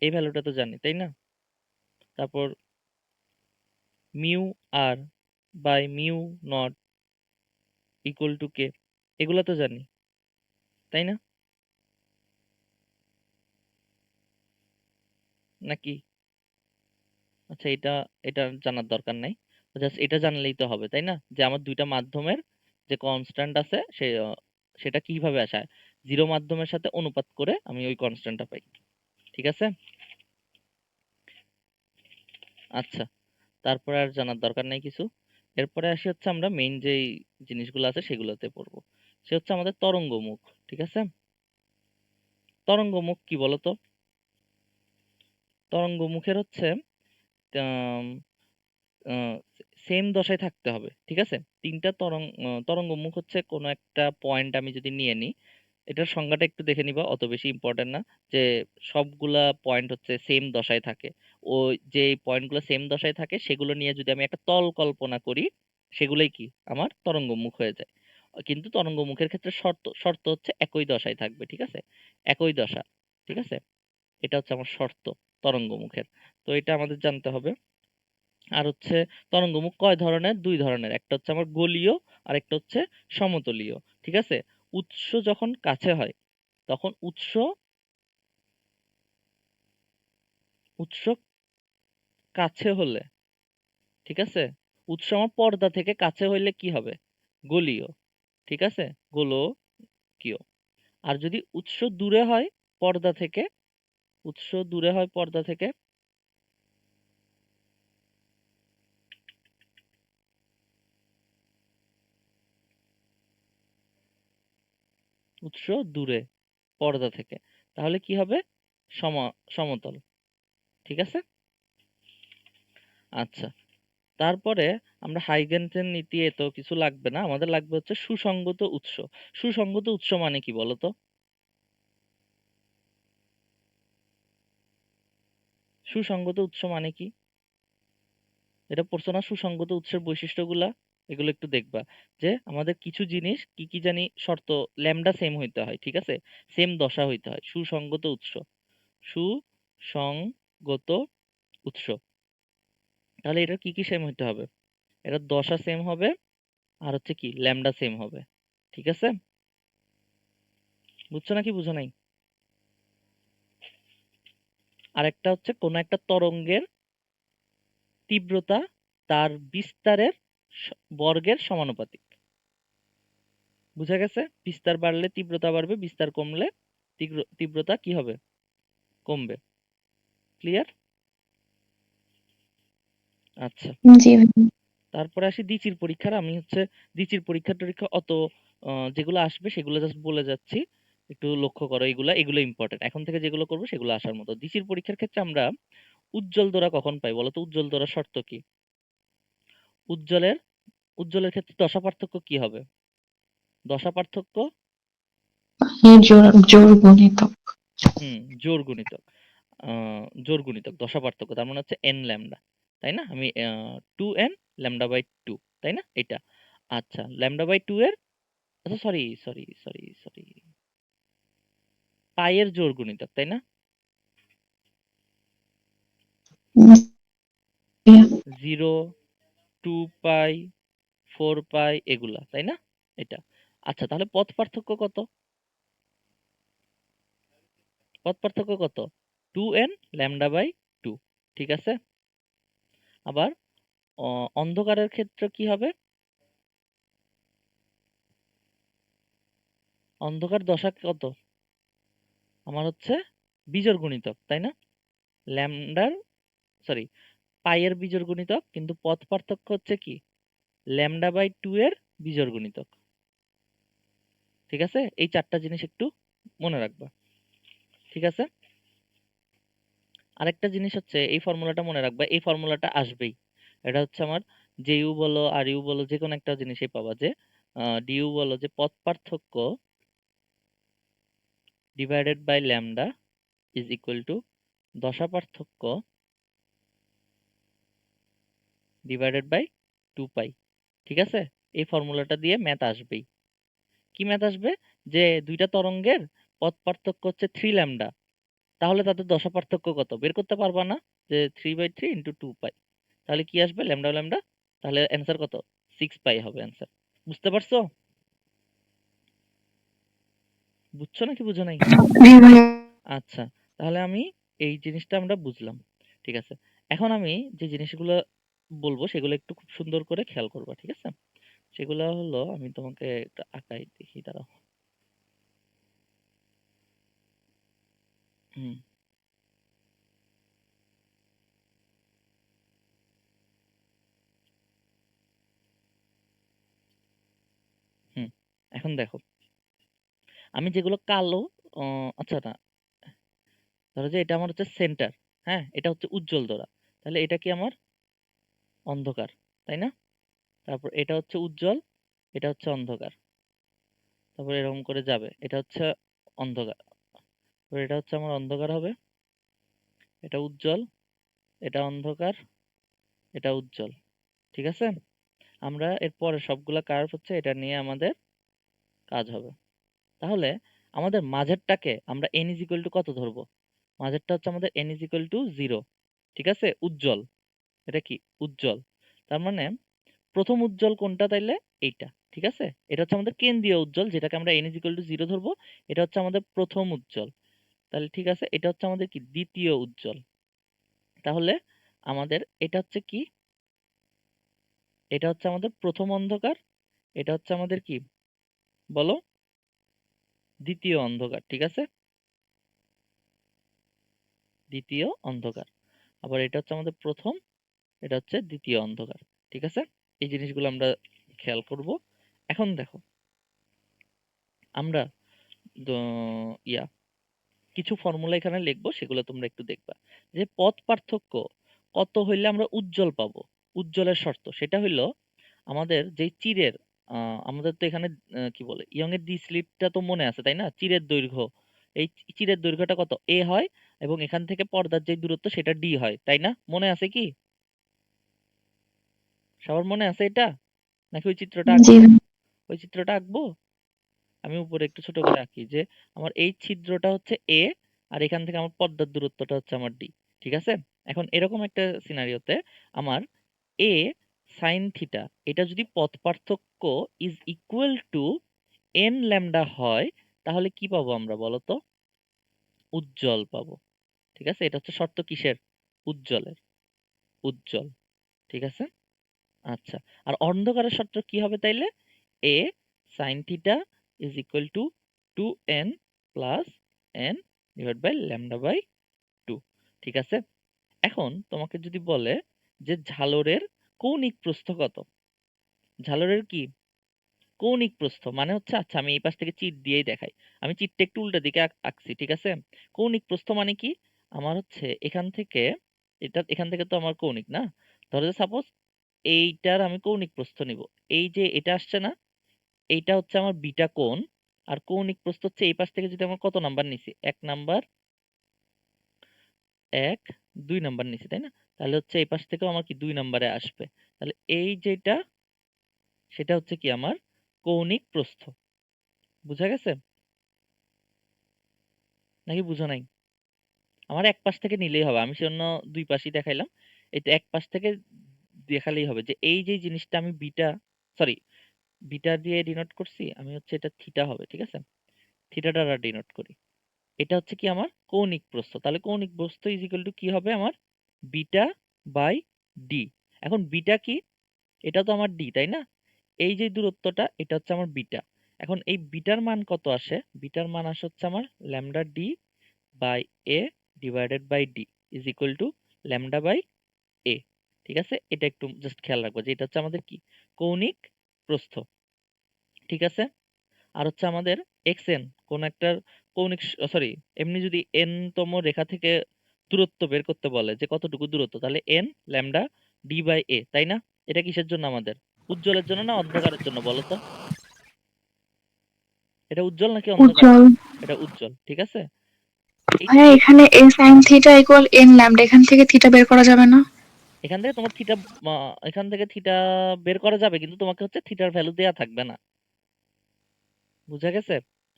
এই ভ্যালুটা তো জানি, তাই না? তারপর mu R by mu naught equal to K, এগুলা তো জানি, তাই না? নাকি? আচ্ছা, এটা এটা জানার দরকার নাই। জাস্ট এটা জানলেই তো হবে, তাই না? যে আমার দুইটা মাধ্যমের যে কনস্ট্যান্ট আছে সেটা কিভাবে আসে, জিরো মাধ্যমের সাথে অনুপাত করে আমি ওই কনস্ট্যান্টটা পাই। ঠিক আছে? আচ্ছা, তারপরে আর জানার দরকার নাই কিছু। এরপরে আসি হচ্ছে আমরা মেইন যেই জিনিসগুলো আছে সেগুলোতে পড়বো। সে হচ্ছে আমাদের তরঙ্গ মুখ। ঠিক আছে? তরঙ্গ মুখ কি বলতো? তরঙ্গ মুখের হচ্ছে সেম দশায় থাকতে হবে। ঠিক আছে? তিনটা তরঙ্গ মুখ হচ্ছে কোনো একটা পয়েন্ট আমি যদি নিয়ে নিই, এটার সংজ্ঞাটা একটু দেখে নিবা, অত বেশি ইম্পর্টেন্ট না। যে সবগুলা পয়েন্ট হচ্ছে সেম দশায় থাকে, ও যে পয়েন্টগুলো সেম দশায় থাকে সেগুলো নিয়ে যদি আমি একটা তল কল্পনা করি, সেগুলোই কি আমার তরঙ্গ মুখ হয়ে যায়। কিন্তু তরঙ্গ মুখের ক্ষেত্রে শর্ত শর্ত হচ্ছে একই দশায় থাকবে। ঠিক আছে? একই দশা। ঠিক আছে? এটা হচ্ছে আমার শর্ত তরঙ্গ মুখের। তো এটা আমাদের জানতে হবে। আর হচ্ছে তরঙ্গমুখ কয় ধরনের? দুই ধরনের। একটা হচ্ছে আমার গোলীয়, আর একটা হচ্ছে সমতলীয়। ঠিক আছে? উৎস যখন কাছে হয় তখন উৎস উৎস কাছে হলে, ঠিক আছে, উৎস আমার পর্দা থেকে কাছে হইলে কি হবে? গোলীয়। ঠিক আছে? গোলকীয়। আর যদি উৎস দূরে হয় পর্দা থেকে, উৎস দূরে হয় পর্দা থেকে, উৎস দূরে পর্দা থেকে, তাহলে কি হবে? সমতল। ঠিক আছে? আচ্ছা, তারপরে আমরা হাইগেনসের নীতি এত কিছু লাগবে না, আমাদের লাগবে হচ্ছে সুসংগত উৎস। সুসংগত উৎস মানে কি বলতো? সুসংগত উৎস মানে কি? এটা পড়ছো না, সুসংগত উৎসের বৈশিষ্ট্যগুলা? এগুলো একটু দেখবা। যে আমাদের কিছু জিনিস কি কি জানি শর্ত, ল্যামডা সেম হইতে হয়। ঠিক আছে? সেম দশা হইতে হয়, সুসংগত উৎস। সুসংগত উৎস, তাহলে এটা কি কি সেম হইতে হবে? এটা দশা সেম হবে, আর হচ্ছে কি ল্যামডা সেম হবে। ঠিক আছে? বুঝছো নাকি বুঝো নাই? আরেকটা হচ্ছে কোন একটা তরঙ্গের তীব্রতা তার বিস্তারের বর্গের সমানুপাতিক। বুঝা গেছে? বিস্তার বাড়লে তীব্রতা বাড়বে, বিস্তার কমলে তীব্রতা কি হবে? কমবে। ক্লিয়ার? আচ্ছা, জি ভাইয়া। তারপরে আসি দ্বিচির পরীক্ষার। আমি হচ্ছে দ্বিচির পরীক্ষা অত যেগুলো আসবে সেগুলো জাস্ট বলে যাচ্ছি, একটু লক্ষ্য করো। এগুলা এগুলো ইম্পর্টেন্ট, এখন থেকে যেগুলো করবো সেগুলো আসার মতো। দ্বিচির পরীক্ষার ক্ষেত্রে আমরা উজ্জ্বল দোরা কখন পাই বলো তো? উজ্জ্বল দোরার শর্ত কি? উজ্জ্বলের উজ্জ্বলের ক্ষেত্রে দশা পার্থক্য কি হবে? দশা পার্থক্য, জোর গুণিতক। জোর গুণিতক। জোর গুণিতক দশা পার্থক্য, তার মানে হচ্ছে এন ল্যামডা। তাই না? আমি 2n ল্যামডা বাই 2, তাই না? এটা। আচ্ছা, ল্যামডা বাই 2 এর, আচ্ছা সরি সরি সরি সরি, পাই এর জোর গুণিতক, তাই না? ভাইয়া। 0, 2 পাই, 4 পাই, এগুলা, তাই না? এটা। আচ্ছা, তাহলে পথ পার্থক্য কত? পথ পার্থক্য কত? 2n lambda by 2। ঠিক আছে? আবার অন্ধকারের ক্ষেত্রে কি হবে? অন্ধকার দশা কত? আমার হচ্ছে বিজোড় গুণিতক, তাই না? ল্যামডার, সরি, পাই এর বিজোড় গুণিতক, কিন্তু পথ পার্থক্য হচ্ছে কি? ল্যামডা বাই 2 এর বিজোড় গুণিতক। ঠিক আছে? এই চারটা জিনিস একটু মনে রাখবা। ঠিক আছে? আরেকটা জিনিস হচ্ছে এই ফর্মুলাটা মনে রাখবা, এই ফর্মুলাটা আসবেই। এটা হচ্ছে আমার জে ইউ বলো আর ইউ বলো, যে কোনো একটা জিনিসই পাবা, যে ডিইউ বলো, যে পথ পার্থক্য divided by lambda is equal to দশা পার্থক্য ডিভাইডেড বাই 2 পাই। ঠিক আছে? এই ফর্মুলাটা দিয়ে ম্যাথ আসবেই। কি ম্যাথ আসবে? যে দুইটা তরঙ্গের পথ পার্থক্য হচ্ছে 3 ল্যামডা, তাহলে তাদের দশা পার্থক্য কত বের করতে পারবা না? যে 3/3 ইন্টু 2 পাই, তাহলে কি আসবে? ল্যামডা ল্যামডা, তাহলে অ্যান্সার কত? 6 পাই হবে অ্যান্সার। বুঝতে পারছো? বুঝছো নাকি বুঝো নাই? জি ভাইয়া। আচ্ছা, তাহলে আমি এই জিনিসটা আমরা বুঝলাম। ঠিক আছে, এখন আমি যে জিনিসগুলো বলবো সেগুলো একটু খুব সুন্দর করে খেয়াল করবা। ঠিক আছে, সেগুলো হলো, আমি তোমাকে একটা আঁকাই দেখি, দাঁড়াও। হুম হুম এখন দেখো, আমি যেগুলো কালো, আচ্ছা না, ধরো যে এটা আমার হচ্ছে সেন্টার, হ্যাঁ, এটা হচ্ছে উজ্জ্বল ধরা, তাহলে এটা কি আমার অন্ধকার, তাই না? তারপর এটা হচ্ছে উজ্জ্বল, এটা হচ্ছে অন্ধকার, তারপর এরকম করে যাবে, এটা হচ্ছে অন্ধকার, তারপর এটা হচ্ছে আমার অন্ধকার হবে, এটা উজ্জ্বল, এটা অন্ধকার, এটা উজ্জ্বল। ঠিক আছে, আমরা এর পরে সবগুলা কার্ভ হচ্ছে এটা নিয়ে আমাদের কাজ হবে। তাহলে আমাদের মাঝেরটাকে আমরা n ইজ ইকুয়াল টু কত ধরবো? মাঝেরটা হচ্ছে আমাদের n ইজ ইকুয়াল টু 0। ঠিক আছে, উজ্জ্বল, এটা কি উজ্জ্বল, তার মানে প্রথম উজ্জ্বল কোনটা তাইলে? এইটা। ঠিক আছে, এটা হচ্ছে আমাদের কেন্দ্রীয় উজ্জ্বল, যেটাকে আমরা n ইজ ইকুয়াল টু 0 ধরবো, এটা হচ্ছে আমাদের প্রথম উজ্জ্বল। তাহলে ঠিক আছে, এটা হচ্ছে আমাদের কি দ্বিতীয় উজ্জ্বল। তাহলে আমাদের এটা হচ্ছে কি, এটা হচ্ছে আমাদের প্রথম অন্ধকার, এটা হচ্ছে আমাদের কি বলো, দ্বিতীয় অন্ধকার। ঠিক আছে, দ্বিতীয় অন্ধকার। আবার এটা হচ্ছে আমাদের প্রথম, এটা হচ্ছে দ্বিতীয় অন্ধকার। ঠিক আছে, এই জিনিসগুলো আমরা খেয়াল করব। এখন দেখো, আমরা ইয়া কিছু ফর্মুলা এখানে লিখবো, সেগুলো তোমরা একটু দেখবা। যে পথ পার্থক্য কত হইলে আমরা উজ্জ্বল পাবো, উজ্জ্বলের শর্ত সেটা হইলো আমাদের যে চিরের, আমাদের তো এখানে কি বলে ইয়ং এর ডি স্লিপটা তো মনে আছে তাই না? চিরের দৈর্ঘ্য, এই চিরের দৈর্ঘ্যটা কত এ হয়, এবং এখান থেকে পর্দার যে দূরত্ব সেটা ডি হয়, তাই না? মনে আছে কি? সবার মনে আছে এটা? নাকি ওই চিত্রটা জি আঁকবো? ভাই। ওই চিত্রটা আঁকবো, আমি উপরে একটু ছোট করে আঁকি, যে আমার এই ছিদ্রটা হচ্ছে এ, আর এখান থেকে আমার পর্দার দূরত্বটা হচ্ছে আমার ডি। ঠিক আছে, এখন এরকম একটা সিনারিওতে আমার এ সাইন থিটা, এটা যদি পথ পার্থক্য is equal to N lambda হয়, তাহলে কি পাবো আমরা বলো তো? উজ্জ্বল পাবো। ঠিক আছে, এটা হচ্ছে শর্ত কিসের? উজ্জ্বলের, উজ্জ্বল। ঠিক আছে, আচ্ছা, আর অন্ধকারের শর্ত কি হবে তাইলে? A sine theta is equal to 2n plus n divide by lambda by 2। ঠিক আছে, এখন তোমাকে যদি বলে যে ঝালরের কৌণিক প্রস্থ কত? ঝালরের কি কৌণিক প্রস্থ মানে হচ্ছে, আচ্ছা আমি এই পাশ থেকে চিট দিয়েই দেখাই, আমি চিটটা একটু উল্টা দিকে আঁকছি। ঠিক আছে, কৌণিক প্রস্থ মানে কি? আমার হচ্ছে এখান থেকে, এটা এখান থেকে তো আমার কৌণিক না, ধরো সাপোজ এইটার আমি কৌণিক প্রস্থ নিব, এই যে এটা আসছে না, এইটা হচ্ছে আমার বিটা কোণ, আর কৌণিক প্রস্থ হচ্ছে এই পাশ থেকে যদি আমার কত নাম্বার নিছি, 1 নাম্বার, 1 2 নাম্বার নিছি, তাই না? তাহলে হচ্ছে এই পাশ থেকেও আমার কি 2 নাম্বারে আসবে। তাহলে এই যেটা, সেটা হচ্ছে কি আমার কৌণিক প্রস্থ। বুঝা গেছে নাকি বুঝো নাই? আমার এক পাশ থেকে নিলেই হবে, আমি সেজন্য দুই পাশই দেখাইলাম। এটা এক পাশ থেকে দেখালেই হবে, যে এই যে জিনিসটা আমি বিটা, সরি, বিটা দিয়ে ডিনোট করছি, আমি হচ্ছে এটা থিটা হবে। ঠিক আছে, থিটা দ্বারা ডিনোট করি। এটা হচ্ছে কি আমার কৌণিক প্রস্থ, তাহলে কৌণিক প্রস্থ ইজ ইকুয়াল টু কি হবে আমার? Beta by D. এখন বিটা কি? এটা তো আমার ডি, তাই না? এই যে দূরত্বটা, এটা হচ্ছে আমার বিটা। এখন এই বিটার মান কত আসে? বিটার মান আসে হচ্ছে আমার lambda D by A divided by D is equal to lambda by A. ঠিক আছে, এটা একটু জাস্ট খেয়াল রাখবো যে এটা হচ্ছে আমাদের কি কৌণিক প্রস্থ। ঠিক আছে, আর হচ্ছে আমাদের এক্স এন কোন একটা কৌণিক, সরি, এমনি যদি এন তম রেখা থেকে দূরত্ব বের করতে বলে যে কতটুকু দূরত্ব, তাহলে N lambda D by A, তাই না? এটা কিসের জন্য আমাদের? উজ্জ্বলের জন্য না অন্ধকারের জন্য বলো তো? এটা উজ্জ্বল নাকি অন্ধকার? উজ্জ্বল। এটা উজ্জ্বল। ঠিক আছে, এই ভাইয়া এখানে A sine theta equal N lambda, এখান থেকে থিটা বের করা যাবে না? এখান থেকে তোমার থিটা, এখান থেকে থিটা বের করা যাবে, কিন্তু তোমাকে হচ্ছে থিটার ভ্যালু দেয়া থাকবে না। বুঝা গেছে?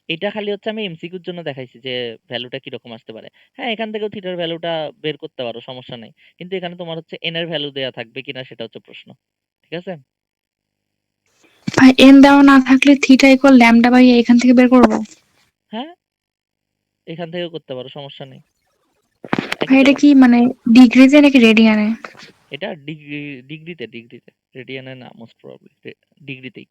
এটা খালি হচ্ছে আমি এমসিকিউর জন্য দেখাইছি যে ভ্যালুটা কিরকম আসতে পারে। হ্যাঁ, এখান থেকেও থিটার ভ্যালুটা বের করতে পারো, সমস্যা নাই, কিন্তু এখানে তোমার হচ্ছে এন এর ভ্যালু দেয়া থাকবে কিনা সেটা হচ্ছে প্রশ্ন। ঠিক আছে, ভাই এন দেওয়া না থাকলে থিটা ইকুয়াল ল্যামডা বাই এখান থেকে বের করবো? হ্যাঁ, এখান থেকেও করতে পারো, সমস্যা নেই। ভাই একই এটা রকম। কি মানে ডিগ্রিতে নাকি রেডিয়ানে? এটা ডিগ্রিতে রেডিয়ানে না, মোস্ট প্রবাবলি ডিগ্রিতেই।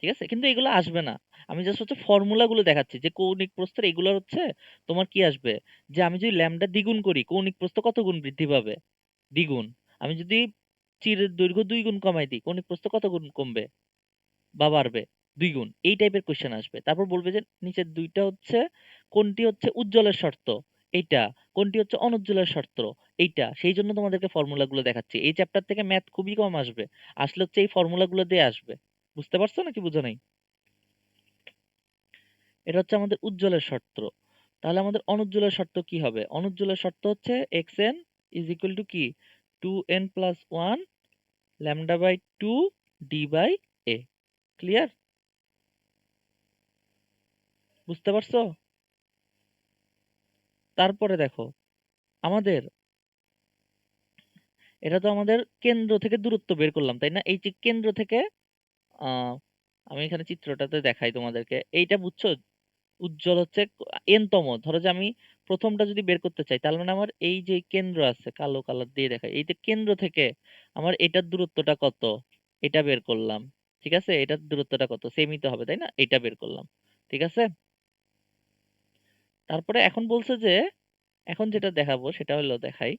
ঠিক আছে, কিন্তু এগুলো আসবে না। আমি জাস্ট হচ্ছে ফর্মুলা গুলো দেখাচ্ছি যে কৌণিক প্রস্থের এগুলো হচ্ছে তোমার কি আসবে, যে আমি যদি ল্যামডা দ্বিগুণ করি কৌণিক প্রস্থ কত গুণ বৃদ্ধি পাবে, দ্বিগুণ। আমি যদি চিরের দৈর্ঘ্য 2 গুণ কমাই দিই কৌণিক প্রস্থ কত গুণ কমবে বা বাড়বে, 2 গুণ। এই টাইপের কোশ্চেন আসবে। তারপর বলবে যে নিচের দুইটা হচ্ছে কোনটি হচ্ছে উজ্জ্বলের শর্ত, এইটা। কোনটি হচ্ছে অনুজ্জ্বলের শর্ত, এইটা। সেই জন্য তোমাদেরকে ফর্মুলা গুলো দেখাচ্ছি। এই চ্যাপ্টার থেকে ম্যাথ খুবই কম আসবে, আসলে হচ্ছে এই ফর্মুলা গুলো দিয়ে আসবে। বুঝতে পারছো নাকি বুঝো নাই? এটা হচ্ছে আমাদের উজ্জ্বলের শর্ত। তাহলে আমাদের অনুজ্জ্বলের শর্ত কি হবে? অনুজ্জ্বলের শর্ত হচ্ছে xn ইজ ইকুয়াল টু কি, 2n plus 1 lambda by 2 D by A. Clear? বুঝতে পারছো? তারপরে দেখো আমাদের, এটা তো আমাদের কেন্দ্র থেকে দূরত্ব বের করলাম, তাই না? এই যে কেন্দ্র থেকে আহ আমি এখানে চিত্রটাতে দেখাই তোমাদেরকে, এইটা বুঝছো? উজ্জ্বল হচ্ছে n তম। ধরো যে আমি প্রথমটা যদি বের করতে চাই, তার মানে আমার এই যে কেন্দ্র আছে, কালো কালার দিয়ে দেখাই, এই যে কেন্দ্র থেকে আমার এটার দূরত্বটা কত, এটা বের করলাম। ঠিক আছে, এটার দূরত্বটা কত, সেমই তো হবে তাই না? এটা বের করলাম। ঠিক আছে, তারপরে এখন বলছে যে এখন যেটা দেখাবো সেটা হলো, দেখাই।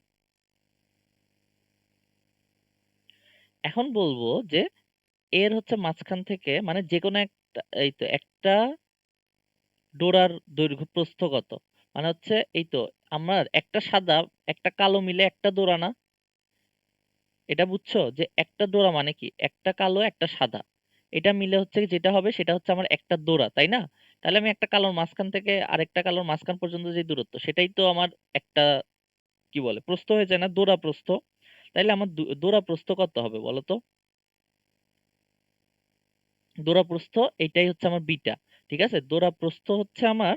এখন বলবো যে এর হচ্ছে মাঝখান থেকে মানে যে কোনো একটা, এই তো একটা ডোরার দৈর্ঘ্য প্রস্থ কত, মানে হচ্ছে এই তো আমার একটা সাদা একটা কালো মিলে একটা ডোরা না? এটা বুঝছো যে একটা ডোরা মানে কি, একটা কালো একটা সাদা, এটা মিলে হচ্ছে যেটা হবে সেটা হচ্ছে আমার একটা ডোরা, তাই না? তাহলে আমি একটা কালোর মাঝখান থেকে আরেকটা কালোর মাঝখান পর্যন্ত যে দূরত্ব, সেটাই তো আমার একটা কি বলে প্রস্থ হয়ে যায় না, ডোরা প্রস্থ। তাইলে আমার ডোরা প্রস্থ কত হবে বলো তো? ডোরা প্রস্থ এটাই হচ্ছে আমার বিটা। ঠিক আছে, ডোরা প্রস্থ হচ্ছে আমার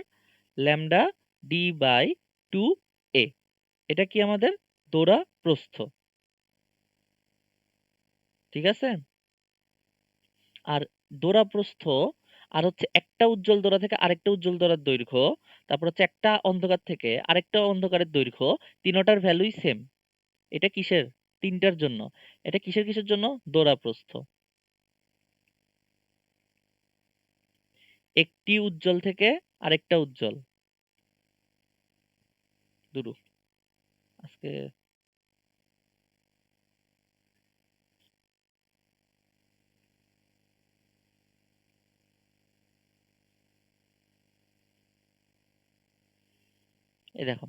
ল্যামডা ডি বাই 2 এ। এটা কি আমাদের ডোরা প্রস্থ। ঠিক আছে, আর ডোরা প্রস্থ আর হচ্ছে একটা উজ্জ্বল ডোরা থেকে আরেকটা উজ্জ্বল ডোরার দৈর্ঘ্য, তারপর হচ্ছে একটা অন্ধকার থেকে আরেকটা অন্ধকারের দৈর্ঘ্য, তিনোটার ভ্যালুই সেম। এটা কিসের? তিনটার জন্য। এটা কিসের কিসের জন্য? ডোরা প্রস্থ। একটি উজ্জ্বল থেকে আরেকটা উজ্জ্বল, দুরু আজকে এই দেখো,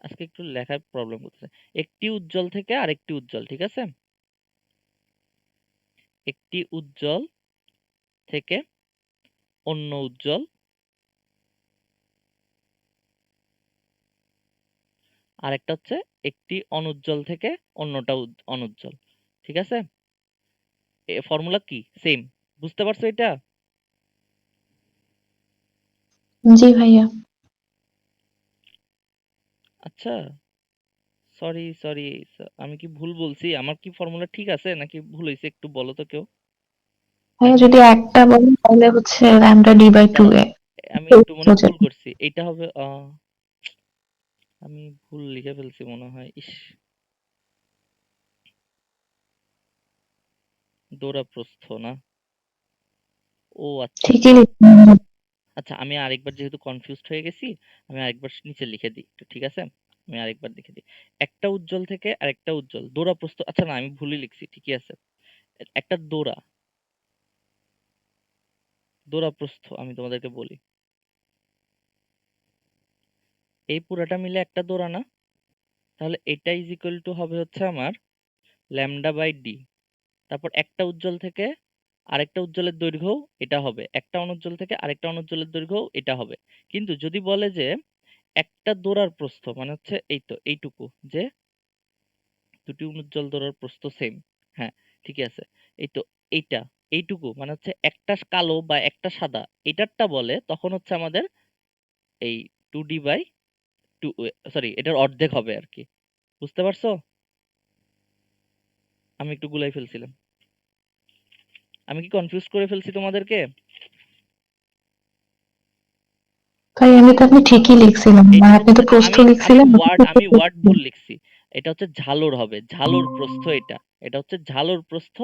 আজকে একটু লেখার প্রবলেম করতেছে। একটি উজ্জ্বল থেকে আরেকটি উজ্জ্বল, ঠিক আছে? একটি উজ্জ্বল থেকে অন্য উজ্জ্বল, আরেকটা হচ্ছে একটি অনুজ্জ্বল থেকে অন্যটা অনুজ্জ্বল। ঠিক আছে, ফর্মুলা কি সেম? বুঝতে পারছো এটা? জি ভাইয়া। আচ্ছা, সরি সরি, আমি কি ভুল বলছি? আমার কি ফর্মুলা ঠিক আছে নাকি ভুল হয়েছে, একটু বলো তো কেউ। ভাইয়া নাকি যদি একটা বলেন তাহলে হচ্ছে ল্যামডা ডি বাই টু দাঁড়াও, এ। আমি একটু মনে হয় ভুল করছি, এটা হবে আমি ভুল লিখে ফেলছি মনে হয়, ইস। দৌড়া প্রস্থ না, ও আচ্ছা ঠিকই আচ্ছা। লিখছেন। আচ্ছা, আমি আরেকবার যেহেতু কনফিউজড হয়ে গেছি, আমি আরেকবার নিচে লিখে দিই একটু, ঠিক আছে? আমি আরেকবার লিখে দিই। একটা উজ্জ্বল থেকে আরেকটা উজ্জ্বল দৌড়া প্রস্থ, আচ্ছা না আমি ভুলই লিখছি, ঠিকই আছে। একটা দৌড়া, দৌড়া প্রস্থ আমি তোমাদেরকে বলি, এই পুরাটা মিলে একটা দৌড়া না? তাহলে এটা ইজ ইকুয়াল টু হবে হচ্ছে আমার ল্যামডা বাই ডি। তারপর একটা উজ্জ্বল থেকে আরেকটা উজ্জ্বলের দৈর্ঘ্য এটা হবে, একটা অনুজ্জ্বল থেকে আরেকটা অনুজ্জ্বলের দৈর্ঘ্য এটা হবে। কিন্তু যদি বলে যে একটা দৌড়ার প্রস্থ মানে হচ্ছে এই তো এইটুকু, যে দুটি অনুজ্জ্বল দৌড়ার প্রস্থ সেম, হ্যাঁ ঠিকই আছে, এই তো এইটা, এইটুকু মানে হচ্ছে একটা কালো বা একটা সাদা, এটারটা বলে তখন হচ্ছে আমাদের এই 2d/2, সরি এটার অর্ধেক হবে আর কি। বুঝতে পারছো? আমি একটু গুলাই ফেলছিলাম। আমি কি কনফিউজ করে ফেলছি তোমাদেরকে? ভাই আমি তো আপনি ঠিকই লিখছিলাম, এটা মানে আপনি হচ্ছে তো প্রস্থ আমি আমি লিখছিলেন। ওয়ার্ড ভুল লিখছি। এটা হচ্ছে ঝালর হবে, ঝালর প্রস্থ এটা। এটা হচ্ছে ঝালর প্রস্থ,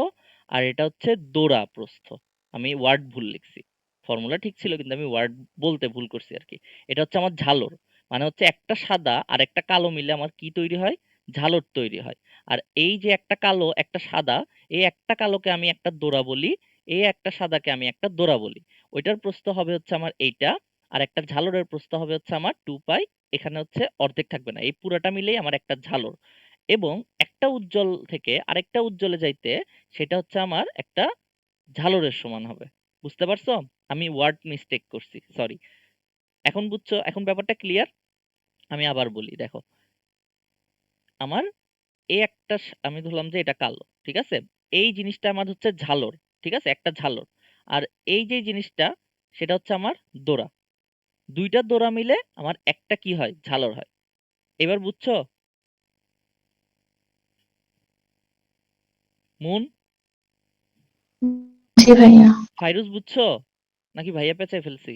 আর এটা হচ্ছে দোড়া প্রস্থ। আমি ওয়ার্ড ভুল লিখছি। ফর্মুলা ঠিক ছিল কিন্তু আমি ওয়ার্ড বলতে ভুল করছি আরকি। এটা হচ্ছে আমার ঝালর। মানে হচ্ছে একটা সাদা আর একটা কালো মিলে আমার কি তৈরি হয়? ঝালর তৈরি হয়। আর এই যে একটা কালো একটা সাদা, এই একটা কালোকে আমি একটা দোড়া বলি, এই একটা সাদাকে আমি একটা দোড়া বলি। ওইটার প্রস্থ হবে হচ্ছে আমার এইটা, আর একটা ঝালরের প্রস্থ হবে হচ্ছে আমার 2 পাই। এখানে হচ্ছে অর্ধেক থাকবে না, এই পুরাটা মিলেই আমার একটা ঝালর। এবং একটা উজ্জ্বল থেকে আরেকটা উজ্জ্বলে যাইতে সেটা হচ্ছে আমার একটা ঝালরের সমান হবে। বুঝতে পারছো? আমি ওয়ার্ড মিস্টেক করছি, সরি। এখন বুঝছো? এখন ব্যাপারটা ক্লিয়ার? আমি আবার বলি, দেখো। আমার এই একটা আমি ধরলাম যে এটা কালো, ঠিক আছে? এই জিনিসটা আমার হচ্ছে ঝালর, ঠিক আছে? একটা ঝালর। আর এই যে জিনিসটা সেটা হচ্ছে আমার দোড়া। দুইটা দোড়া মিলে আমার একটা কি হয়? ঝালর হয়। এবার বুঝছো? মুন, জি ভাইয়া। ফাইরুজ বুঝছো? নাকি ভাইয়া পেঁচায় ফেলছি?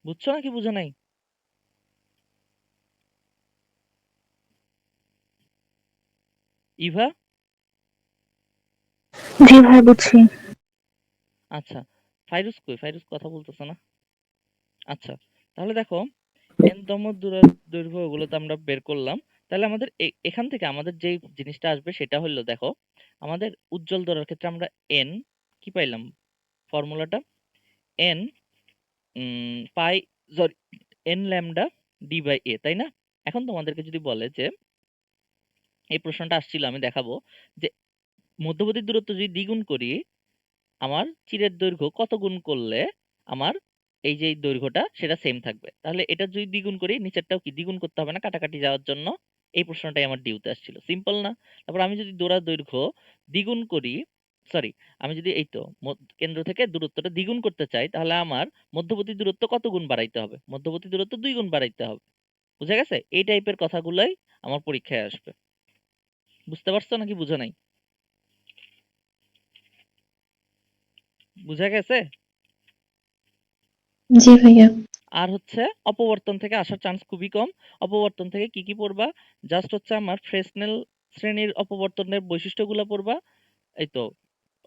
বুঝছো নাকি বুঝো নাই? ইভা? জি ভাই বুঝছি। আচ্ছা। ফাইরুজ কই? ফাইরুজ কথা বলতেছে না। আচ্ছা। তাহলে দেখো, তম দৈর্ঘ্য ওগুলো তো আমরা বের করলাম। তাহলে আমাদের এখান থেকে আমাদের যেই জিনিসটা আসবে সেটা হলো, দেখো, আমাদের উজ্জ্বল দৈর্ঘ্যের ক্ষেত্রে আমরা এন কি পাইলাম? ফর্মুলাটা N pi, sorry, N lambda D by A, তাই না? এখন তোমাদেরকে যদি বলে যে এই প্রশ্নটা আসছিল, আমি দেখাবো যে মধ্যবর্তী দূরত্ব যদি দ্বিগুণ করি, আমার চিরের দৈর্ঘ্য কত গুণ করলে আমার এই যে এই দৈর্ঘ্যটা সেটা সেম থাকবে। তাহলে এটা যদি দ্বিগুণ করি, নিচেরটাও কি দ্বিগুণ করতে হবে না কাটাকাটি যাওয়ার জন্য? এই প্রশ্নটাই আমার ডিউতে আসছিল, সিম্পল না? তারপর আমি যদি দৌড়ার দৈর্ঘ্য দ্বিগুণ করি, সরি, আমি যদি এই তো কেন্দ্র থেকে দূরত্বটা দ্বিগুণ করতে চাই, তাহলে আমার মধ্যবর্তী দূরত্ব কত গুণ বাড়াইতে হবে? মধ্যবর্তী দূরত্ব 2 গুণ বাড়াইতে হবে। বুঝা গেছে? এই টাইপের কথাগুলাই আমার পরীক্ষায় আসবে। বুঝতে পারছো নাকি বুঝো নাই? বুঝা গেছে? জি ভাইয়া। আর হচ্ছে অপবর্তন থেকে আসার চান্স খুবই কম। অপবর্তন থেকে কি কি পড়বা? জাস্ট হচ্ছে আমার ফ্রেসনেল শ্রেণীর অপবর্তনের বৈশিষ্ট্যগুলো পড়বা। এই তো।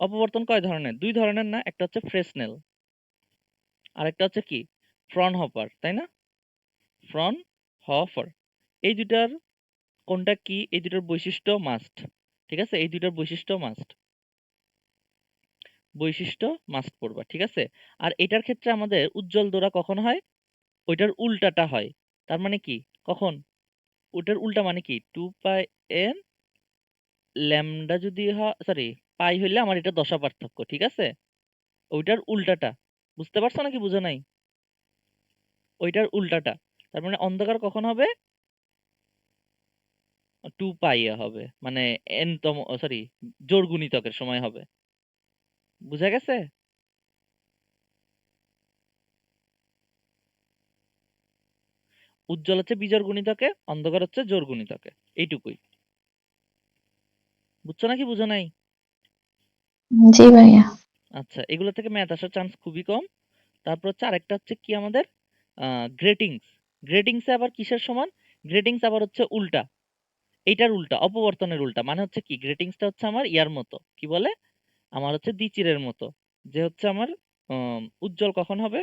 অপবর্তন কয় ধরনের? 2 ধরনের না? একটা হচ্ছে ফ্রেসনেল, আর একটা হচ্ছে কি? ফ্রনহফার, তাই না? ফ্রনহফার। এই দুটার কোনটা কি? এই দুটার বৈশিষ্ট্য মাস্ট। ঠিক আছে? এই দুটার বৈশিষ্ট্য মাস্ট পড়বা। ঠিক আছে? আর এটার ক্ষেত্রে আমাদের উজ্জ্বল দোড়া কখন হয়? ওইটার উল্টাটা হয়। তার মানে কি? কখন? ওটার উল্টা মানে কি? 2 পাই এন ল্যামডা যদি হয়, সরি, পাই হইলে আমার এটা দশা পার্থক্য, ঠিক আছে? ওইটার উল্টাটা। বুঝতে পারছো নাকি বুঝো নাই? ওইটার উল্টাটা। তার মানে অন্ধকার কখন হবে? 2 পাই হবে। মানে এন তম, সরি, জোড় গুণিতকের সময় হবে। বুঝা গেছে? উজ্জ্বল হচ্ছে বিজোড় গুণিতকে, অন্ধকার হচ্ছে জোড় গুণিতকে। এইটুকুই। বুঝছো নাকি বুঝো নাই? জি ভাইয়া। আচ্ছা, এগুলো থেকে ম্যাথ আসার চান্স খুবই কম। তারপর হচ্ছে আরেকটা হচ্ছে কি আমাদের গ্রেটিংস। গ্রেটিংসে আবার কিসের সমান? গ্রেটিংস আবার হচ্ছে উল্টা। এইটার উল্টা, অপবর্তনের উল্টা। মানে হচ্ছে কি? গ্রেটিংসটা হচ্ছে আমার ইয়ার মতো, কি বলে, আমার হচ্ছে দ্বিচিরের মতো। যে হচ্ছে আমার উজ্জ্বল কখন হবে?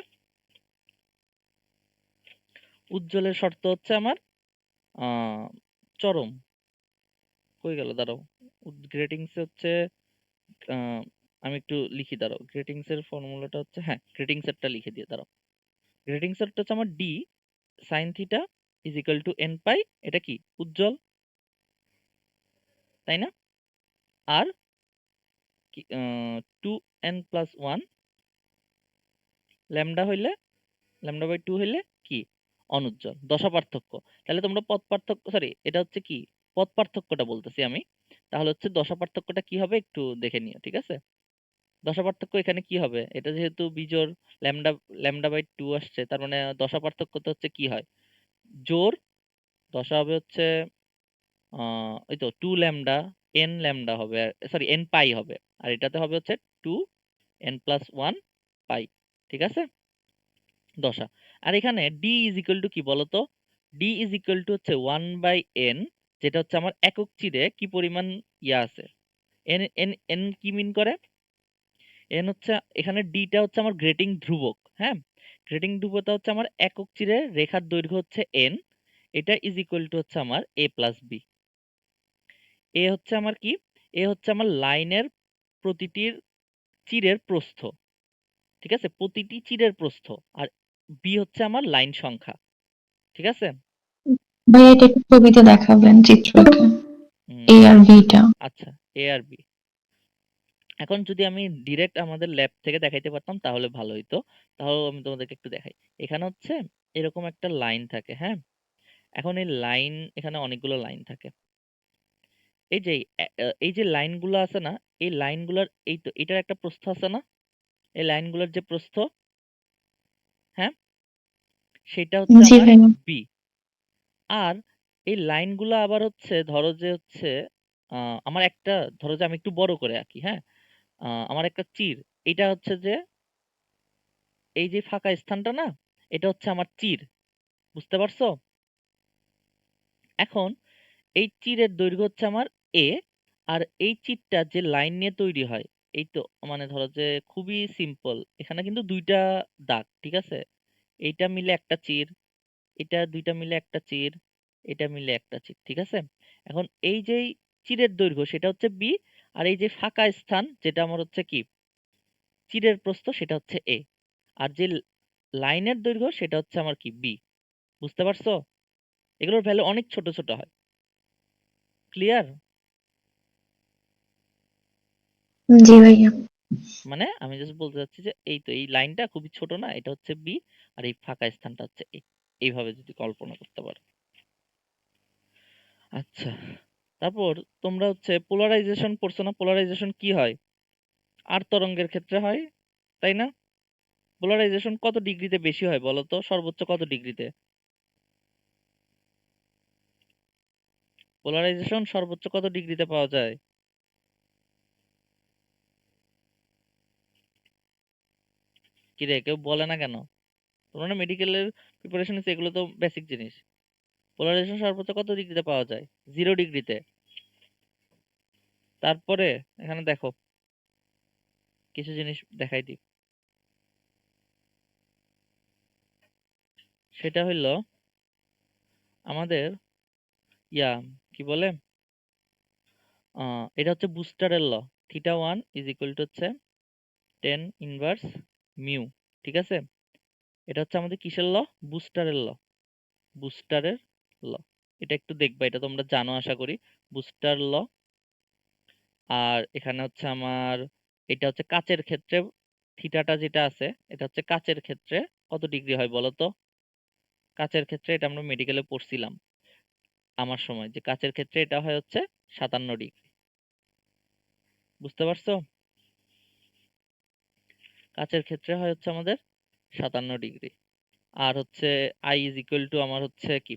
উজ্জ্বলের শর্ত হচ্ছে আমার আহ চরম। কই গেল, দাঁড়াও। গ্রেটিংস হচ্ছে আহ আমি একটু লিখি, দাঁড়াও। গ্রেটিংস এর ফর্মুলাটা হচ্ছে, হ্যাঁ, গ্রেটিংস এরটা লিখে দিয়ে দাঁড়াও। গ্রেটিংস এরটা হচ্ছে আমার D sine theta is equal to N pi. এটা কি? উজ্জ্বল, তাই না? আর two N plus one lambda হইলে, ল্যামডা বাই টু হইলে কি? অনুজ্জ্বল। দশা পার্থক্য। তাহলে তোমরা পথ পার্থক্য, সরি, এটা হচ্ছে কি? পথ পার্থক্যটা বলতেছি আমি। তাহলে হচ্ছে দশা পার্থক্যটা কি হবে একটু দেখে নিও, ঠিক আছে? দশা পার্থক্য এখানে কি হবে? এটা যেহেতু বিজোড়, ল্যামডা ল্যামডা বাই টু আসছে, তার মানে দশা পার্থক্য তো হচ্ছে কি হয়? জোর। দশা হবে হচ্ছে ওই তো 2 ল্যামডা, এন ল্যামডা হবে, সরি এন পাই হবে। আর এটাতে হবে হচ্ছে 2 এন প্লাস ওয়ান পাই, ঠিক আছে, দশা। আর এখানে ডি ইজ ইকুয়াল টু কি বলতো? ডি ইজ ইকুয়াল টু হচ্ছে 1/n, যেটা হচ্ছে আমার একক চিরে কি পরিমাণ ইয়া আছে। এন এন এন কি মিন করে? এন হচ্ছে, এখানে ডিটা হচ্ছে আমার গ্রেটিং ধ্রুবক, হ্যাঁ, গ্রেটিং ধ্রুবকটা হচ্ছে আমার একক চিরে রেখার দৈর্ঘ্য হচ্ছে এন, এটা ইজ ইকুয়াল টু হচ্ছে আমার এ প্লাস বি। এ হচ্ছে আমার কি? এ হচ্ছে আমার লাইনের প্রতিটির চিরের প্রস্থ, ঠিক আছে, প্রতিটি চিরের প্রস্থ। আর বি হচ্ছে আমার লাইন সংখ্যা, ঠিক আছে। ভাইয়া এটা একটু ছবিতে দেখাবেন, চিত্র আঁকে, এ হুম, আর বিটা। আচ্ছা, এ আর বি। এখন যদি আমি ডিরেক্ট আমাদের ল্যাব থেকে দেখাইতে পারতাম তাহলে ভালো হইতো, তাহলে আমি তোমাদেরকে একটু দেখাই। এখানে হচ্ছে এরকম একটা লাইন থাকে, হ্যাঁ, এখন এই লাইন, এখানে অনেকগুলো লাইন থাকে। এই যে এই যে লাইনগুলো আছে না, এই লাইনগুলোর এই তো এটার একটা প্রস্থ আছে না, এই লাইনগুলোর যে প্রস্থ, হ্যাঁ, সেটা হচ্ছে জি আমার ভাইয়া। বি। আর এই লাইনগুলো আবার হচ্ছে, ধরো যে হচ্ছে আমার একটা, ধরো যে আমি একটু বড় করে আঁকি, হ্যাঁ, আমার একটা চির, এটা হচ্ছে যে এই যে ফাঁকা স্থানটা না, এটা হচ্ছে আমার চির, বুঝতে পারছো? এখন এই চিরের দৈর্ঘ্য হচ্ছে আমার এ, আর এই চিরটা যে লাইন নিয়ে তৈরি হয়, এই তো মানে ধরো যে খুবই সিম্পল, এখানে কিন্তু দুইটা দাগ, ঠিক আছে, এইটা মিলে একটা চির, এটা দুইটা মিলে একটা চির, এটা মিলে একটা চির, ঠিক আছে। এখন এই যে চিরের দৈর্ঘ্য সেটা হচ্ছে বি, আর এই যে ফাঁকা স্থান যেটা আমার হচ্ছে কি চিরের প্রস্থ, সেটা হচ্ছে এ, আর যে লাইনের দৈর্ঘ্য সেটা হচ্ছে আমার কি বি, বুঝতে পারছো? এগুলোর ভ্যালু অনেক ছোট ছোট হয়, ক্লিয়ার? জি ভাইয়া। মানে আমি জাস্ট বলতে চাচ্ছি যে এই তো এই লাইনটা খুবই ছোট না, এটা হচ্ছে বি, আর এই ফাঁকা স্থানটা হচ্ছে এ, এইভাবে যদি কল্পনা করতে পারো। আচ্ছা, তারপর তোমরা হচ্ছে পোলারাইজেশন পড়ছো না? পোলারাইজেশন কি হয়? আর তরঙ্গের ক্ষেত্রে হয়, তাই না? পোলারাইজেশন কত ডিগ্রিতে বেশি হয় বলো তো? সর্বোচ্চ কত ডিগ্রিতে? পোলারাইজেশন সর্বোচ্চ কত ডিগ্রিতে পাওয়া যায়? কি রে, কেউ বলে না কেন? তোমরা না মেডিকেলের প্রিপারেশন নিচ্ছ, এগুলো তো বেসিক জিনিস। পোলারাইজেশন সর্বোচ্চ কত ডিগ্রিতে পাওয়া যায়? 0 ডিগ্রিতে। তারপরে এখানে দেখো কিছু জিনিস দেখাই দিই, সেটা হইলো আমাদের ইয়া কি বলে, এটা হচ্ছে বুস্টারের ল, θ1 ইজ ইকুয়াল টু হচ্ছে 10 ইনভার্স মিউ, ঠিক আছে। এটা হচ্ছে আমাদের কিসের ল? বুস্টারের ল, বুস্টারের ল। এটা একটু দেখবা, এটা তোমরা জানো আশা করি, বুস্টার ল। আর এখানে হচ্ছে আমার, এটা হচ্ছে কাচের ক্ষেত্রে থিটাটা যেটা আছে, এটা হচ্ছে কাচের ক্ষেত্রে কত ডিগ্রি হয় বলো তো? কাচের ক্ষেত্রে এটা আমরা মেডিকেলে পড়ছিলাম আমার সময়, যে কাচের ক্ষেত্রে এটা হয় হচ্ছে 57 ডিগ্রি, বুঝতে পারছো? কাচের ক্ষেত্রে হয় হচ্ছে আমাদের 57 ডিগ্রি। আর হচ্ছে আই ইজ ইকুয়াল টু আমার হচ্ছে কি,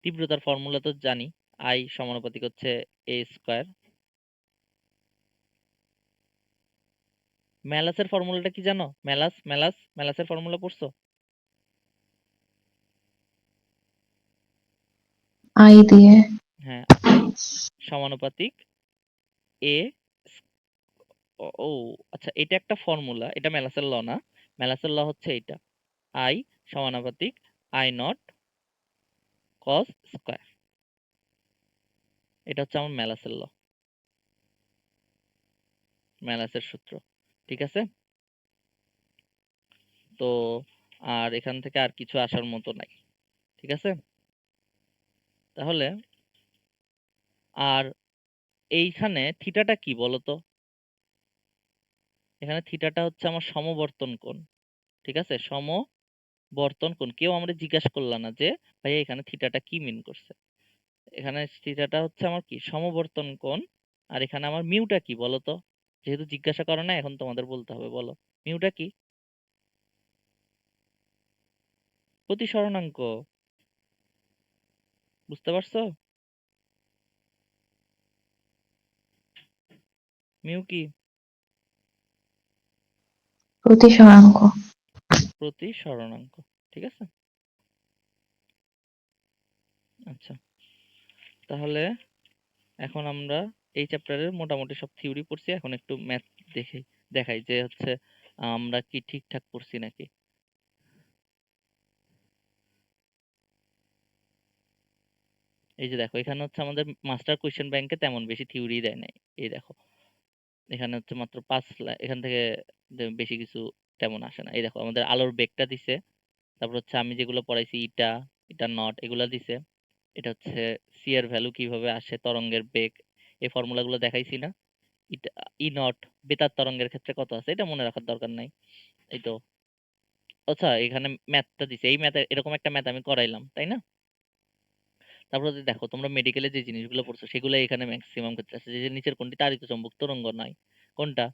তীব্রতার ফর্মুলা তো জানি, আই সমানুপাতিক হচ্ছে এ স্কোয়ার। ম্যালাসের ফর্মুলাটা কি জানো? ম্যালাসের ফর্মুলা পড়ছো? আই দিয়ে। হ্যাঁ, আই সমানুপাতিক এ, ও ও, আচ্ছা, এটা একটা ফর্মুলা, এটা ম্যালাসের ল না, ম্যালাসের ল হচ্ছে এটা, আই সমানুপাতিক আই নট কস স্কোয়ার, এটা হচ্ছে আমার ম্যালাসের ল, ম্যালাসের সূত্র, ঠিক আছে। তো আর এখান থেকে আর কিছু আসার মতো নাই, ঠিক আছে। তাহলে আর এইখানে থিটাটা কি বলতো? এখানে থিটাটা হচ্ছে আমার সমবর্তন কোণ, ঠিক আছে, সমবর্তন কোণ। কেউ আমরা জিজ্ঞাসা করলা না যে ভাইয়া এখানে থিটাটা কি মিন করছে। এখানে থিটাটা হচ্ছে আমার কি, সমবর্তন কোণ। আর এখানে আমার মিউটা কি বলতো? যেহেতু জিজ্ঞাসা করো না, এখন তোমাদের বলতে হবে, বলো মিউটা কি? প্রতিসরণাঙ্ক, বুঝতে পারছো? মিউ কি? প্রতিসরাঙ্ক। প্রতিসরণাঙ্ক। ঠিক আছে? আচ্ছা, তাহলে এখন আমরা এই চ্যাপ্টারের মোটামুটি সব থিওরি পড়ছি। এখন একটু ম্যাথ দেখাই যে হচ্ছে আমরা কি ঠিকঠাক পড়ছি নাকি। এই যে দেখো, এখানে হচ্ছে আমাদের মাস্টার কোয়েশ্চেন ব্যাংকে তেমন বেশি থিওরি দেয় নাই। এই দেখো, এখানে হচ্ছে মাত্র 5 লাইন, এখান থেকে বেশি কিছু তেমন আসে না। এই দেখো, আমাদের আলোর বেগটা দিছে, তারপর হচ্ছে আমি যেগুলো পড়াইছি ইটা, এটা নট, এগুলা দিছে। এটা হচ্ছে সি এর ভ্যালু কিভাবে আসে, তরঙ্গের বেগ, এই ফর্মুলাগুলো দেখাইছি না। ইটা, ই নট বেতার তরঙ্গের ক্ষেত্রে কত আছে এটা মনে রাখার দরকার নাই। এই তো। আচ্ছা, এখানে ম্যাথটা দিছে, এই ম্যাথ, এরকম একটা ম্যাথ আমি করাইলাম, তাই না? তারপর যদি দেখো, তোমরা মেডিকেলে যে জিনিসগুলো পড়ছো সেগুলো এখানে ম্যাক্সিমাম ক্ষেত্রে আছে। যে নিচের কোনটি তাড়িত চৌম্বক তরঙ্গ নয়, কোনটা?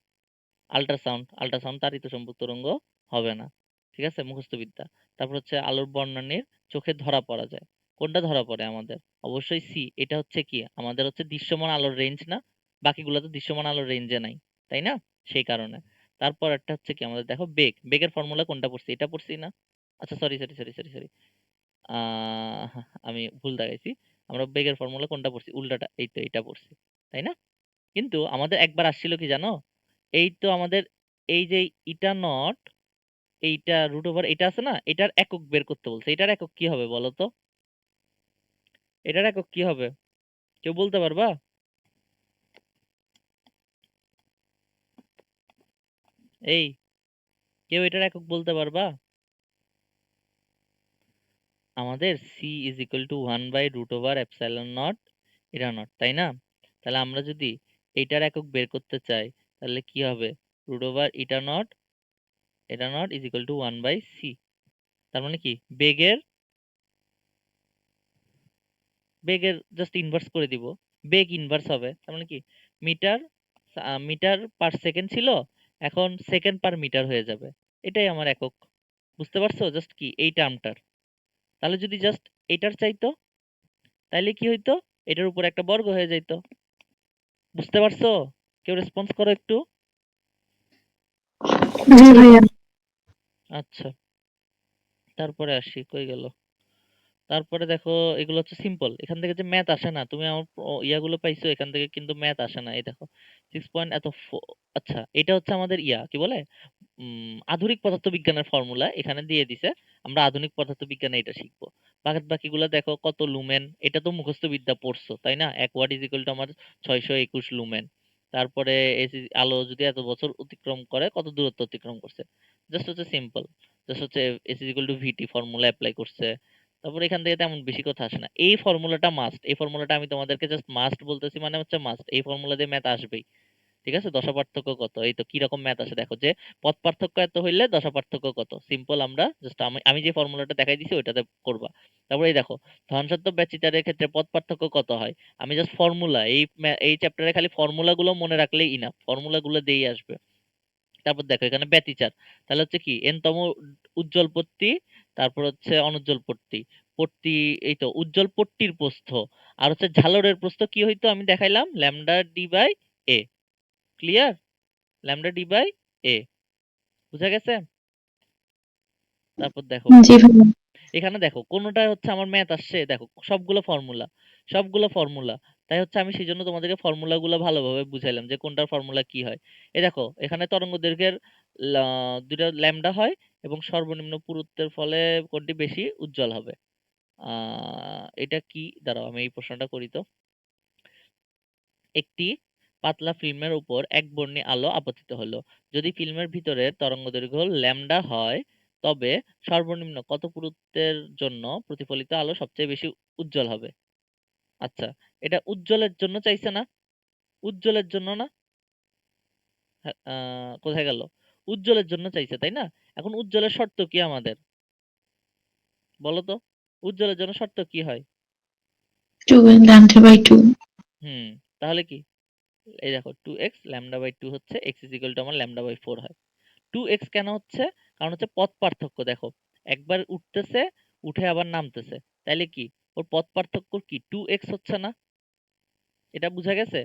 আল্ট্রাসাউন্ড। আল্ট্রাসাউন্ড তাড়িত চৌম্বক তরঙ্গ হবে না। ঠিক আছে, মুখস্থ বিদ্যা। তারপর হচ্ছে আলোর বর্ণালীর চোখে ধরা পড়া যায়, কোনটা ধরা পড়ে আমাদের? অবশ্যই সি। এটা হচ্ছে কি আমাদের হচ্ছে দৃশ্যমান আলোর রেঞ্জ না, বাকিগুলো তো দৃশ্যমান আলোর রেঞ্জে নাই, তাই না? সেই কারণে। তারপর একটা হচ্ছে কি আমাদের দেখো বেগ, বেগের ফর্মুলা কোনটা পড়ছি? এটা পড়ছি না? আচ্ছা, sorry sorry sorry sorry sorry, আমি ভুল দেখাইছি। আমরা বেগের ফর্মুলা কোনটা পড়ছি? উল্টাটা, এই তো এটা পড়ছি, তাই না? কিন্তু আমাদের একবার আসছিল কি জানো? এই তো আমাদের এই যে ইটা নট, এইটা রুট ওভার এটা আছে না, এটার একক বের করতে বলছে। এটার একক কি হবে বলো তো? এটার একক কি হবে? কেউ বলতে পারবা? এই, কেউ এটার একক বলতে পারবা? আমাদের সি ইজ ইকুয়াল টু 1/√এপসাইলন নট এটা নট, তাই না? তাহলে আমরা যদি এইটার একক বের করতে চাই, তাহলে কি হবে? √এটা not is equal two 1/c। তার মানে কি বেগের, বেগের জাস্ট ইনভার্স করে দিব, বেগ ইনভার্স হবে। তার মানে কি মিটার, মিটার পার সেকেন্ড ছিল, এখন সেকেন্ড পার মিটার হয়ে যাবে। এটাই আমার একক। বুঝতে পারছো জাস্ট কি এই টার্মটার? তাহলে যদি জাস্ট এটার চাইতো, তাইলে কি হইতো? এটার উপর একটা বর্গ হয়ে যাইতো। বুঝতে পারছো? কেউ রেসপন্স করো একটু। জি ভাইয়া। আচ্ছা, তারপরে আসি, কই গেল? তারপরে দেখো, এগুলো হচ্ছে সিম্পল, এখান থেকে যে ম্যাথ আসে না, তুমি আমার ইয়াগুলো পাইছো, এখান থেকে কিন্তু ম্যাথ আসে না। এই দেখো 6 পয়েন্ট এত আচ্ছা, এটা হচ্ছে আমাদের ইয়া কি বলে, আধুনিক পদার্থবিজ্ঞানের ফর্মুলা এখানে দিয়ে দিছে। আমরা আধুনিক পদার্থবিজ্ঞানে এটা শিখবো। বাকিগুলো দেখো কত লুমেন, এটা তো মুখস্থ বিদ্যা পড়ছো, তাই না? 1 ওয়াট ইজ ইকুয়াল টু আমার 621 লুমেন। তারপরে আলো যদি এত বছর অতিক্রম করে, কত দূরত্ব অতিক্রম করছে? জাস্ট হচ্ছে সিম্পল, জাস্ট হচ্ছে S is equal to vt formula apply করছে। তারপর এখান থেকে তেমন বেশি কথা আসে না। এই ফর্মুলাটা মাস্ট, এই ফর্মুলাটা আমি তোমাদেরকে জাস্ট মাস্ট বলতেছি, মানে হচ্ছে মাস্ট, এই ফর্মুলা দিয়ে ম্যাথ আসবেই। ঠিক আছে, দশা পার্থক্য কত, এই তো কিরকম ম্যাথ আসে দেখো, যে পথ পার্থক্য এত হইলে দশা পার্থক্য কত, সিম্পল। আমরা জাস্ট আমি যে ফর্মুলাটা দেখাই দিছি ওইটাতে করবা। তারপরে এই দেখো, ধনাত্মক ব্যতিচারের ক্ষেত্রে পথ পার্থক্য কত হয়? আমি জাস্ট ফর্মুলা, এই চ্যাপ্টারে খালি ফর্মুলা গুলো মনে রাখলেই ইনাফ, ফর্মুলা গুলো দিয়েই আসবে। তারপর দেখো এখানে ব্যতিচার, তাহলে হচ্ছে কি এনতম উজ্জ্বল পট্টি, তারপর হচ্ছে অনুজ্জ্বল পট্টি, পট্টি, এই তো উজ্জ্বল পট্টির প্রস্থ, আর হচ্ছে ঝালরের প্রস্থ কি হইতো আমি দেখাইলাম, lambda D by A. Clear? Lambda D by A, বুঝা গেছে? তারপর দেখো, জি ভাইয়া। এখানে দেখো কোনটা হচ্ছে আমার ম্যাথ আসছে, দেখো সবগুলো ফর্মুলা, সবগুলো ফর্মুলা। তাই হচ্ছে আমি সেই জন্য তোমাদেরকে ফর্মুলা গুলো ভালোভাবে বুঝাইলাম যে কোনটার ফর্মুলা কি হয়। এই দেখো, এখানে তরঙ্গ দৈর্ঘ্যের দুইটা ল্যামডা হয়, এবং সর্বনিম্ন পুরুত্বের ফলে কোনটি বেশি উজ্জ্বল হবে? এটা কি, দাঁড়াও আমি এই প্রশ্নটা করি তো। একটি পাতলা ফিল্মের উপর একবর্ণী আলো আপতিত হলো। যদি ফিল্মের ভিতরের তরঙ্গদৈর্ঘ্য ল্যামডা হয়, তবে সর্বনিম্ন কত পুরুত্বের জন্য প্রতিফলিত আলো সবচেয়ে বেশি উজ্জ্বল হবে? আচ্ছা, এটা উজ্জ্বলের জন্য চাইছে না? উজ্জ্বলের জন্য না? হ্যাঁ, কোথায় গেল? উজ্জ্বলের জন্য চাইছে, তাই না? এখন উজ্জ্বলের শর্ত কি আমাদের বলো তো? উজ্জ্বলের জন্য শর্ত কি হয়? 2 λ/2। হুম, তাহলে কি? এই দেখো 2x λ/2 হচ্ছে x ইজ ইকুয়াল টু আমার λ/4 হয়। 2x কেন হচ্ছে? কারণ হচ্ছে পথ পার্থক্য। দেখো, একবার উঠতেছে, উঠে আবার নামতেছে, তাইলে কি ওর পথ পার্থক্য কি 2x হচ্ছে না? এটা বুঝা গেছে?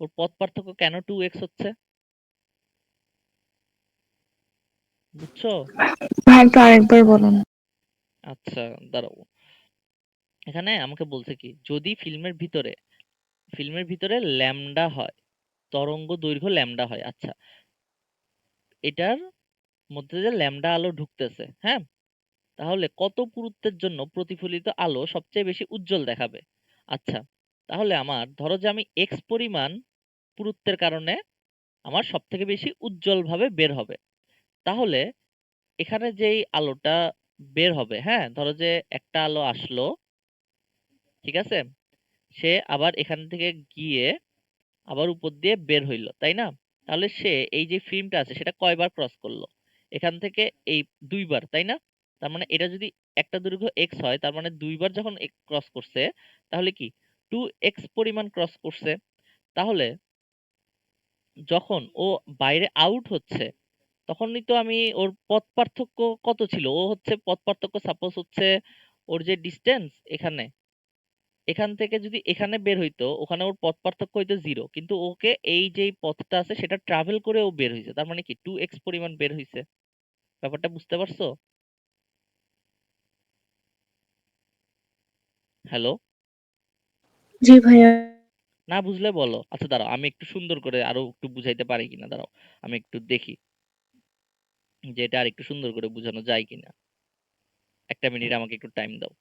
ওর পথ পার্থক্য কেন 2x হচ্ছে? বুঝছো? ভাই একটু আরেকবার বলুন। আচ্ছা, দাঁড়াও। এখানে আমাকে বলছে কি, যদি ফিল্মের ভিতরে ল্যামডা হয়, তরঙ্গ দৈর্ঘ্য ল্যামডা হয়। আচ্ছা, এটার মধ্যে যে ল্যামডা আলো ঢুকতেছে, হ্যাঁ, তাহলে কত পুরুত্বের জন্য প্রতিফলিত আলো সবচেয়ে বেশি উজ্জ্বল দেখাবে? আচ্ছা, তাহলে আমার ধরো যে আমি এক্স পরিমাণ পুরুত্বের কারণে আমার সব থেকে বেশি উজ্জ্বল ভাবে বের হবে। তাহলে এখানে যেই আলোটা বের হবে, হ্যাঁ, ধরো যে একটা আলো আসলো, ঠিক আছে, সে আবার এখান থেকে গিয়ে আবার উপর দিয়ে বের হইলো, তাই না? তাহলে সে এই যে ফিল্মটা আছে সেটা কয়বার ক্রস করলো? এখান থেকে এই দুইবার, তাই না? তার মানে এটা যদি একটা দৈর্ঘ্য এক্স হয়, তার মানে দুইবার যখন ক্রস করছে, তাহলে কি 2x পরিমাণ ক্রস করছে। তাহলে যখন ও বাইরে আউট হচ্ছে, তখনই তো আমি ওর পথ পার্থক্য কত ছিল, ও হচ্ছে পথ পার্থক্য সাপোজ হচ্ছে ওর যে ডিস্টেন্স এখানে, এখান থেকে যদি এখানে বের হইতো, ওখানে ওর পথ পার্থক্য হইতো 0, কিন্তু ওকে এই যে পথটা আছে সেটা ট্রাভেল করে ও বের হইছে, তার মানে কি 2x পরিমাণ বের হইছে। ব্যাপারটা বুঝতে পারছো? হ্যালো? জি ভাইয়া। না বুঝলে বলো। আচ্ছা দাঁড়াও, আমি একটু সুন্দর করে আরো একটু বুঝাইতে পারি কিনা, দাঁড়াও আমি একটু দেখি যে এটা আর একটু সুন্দর করে বোঝানো যায় কিনা। একটা মিনিট আমাকে একটু টাইম দাও।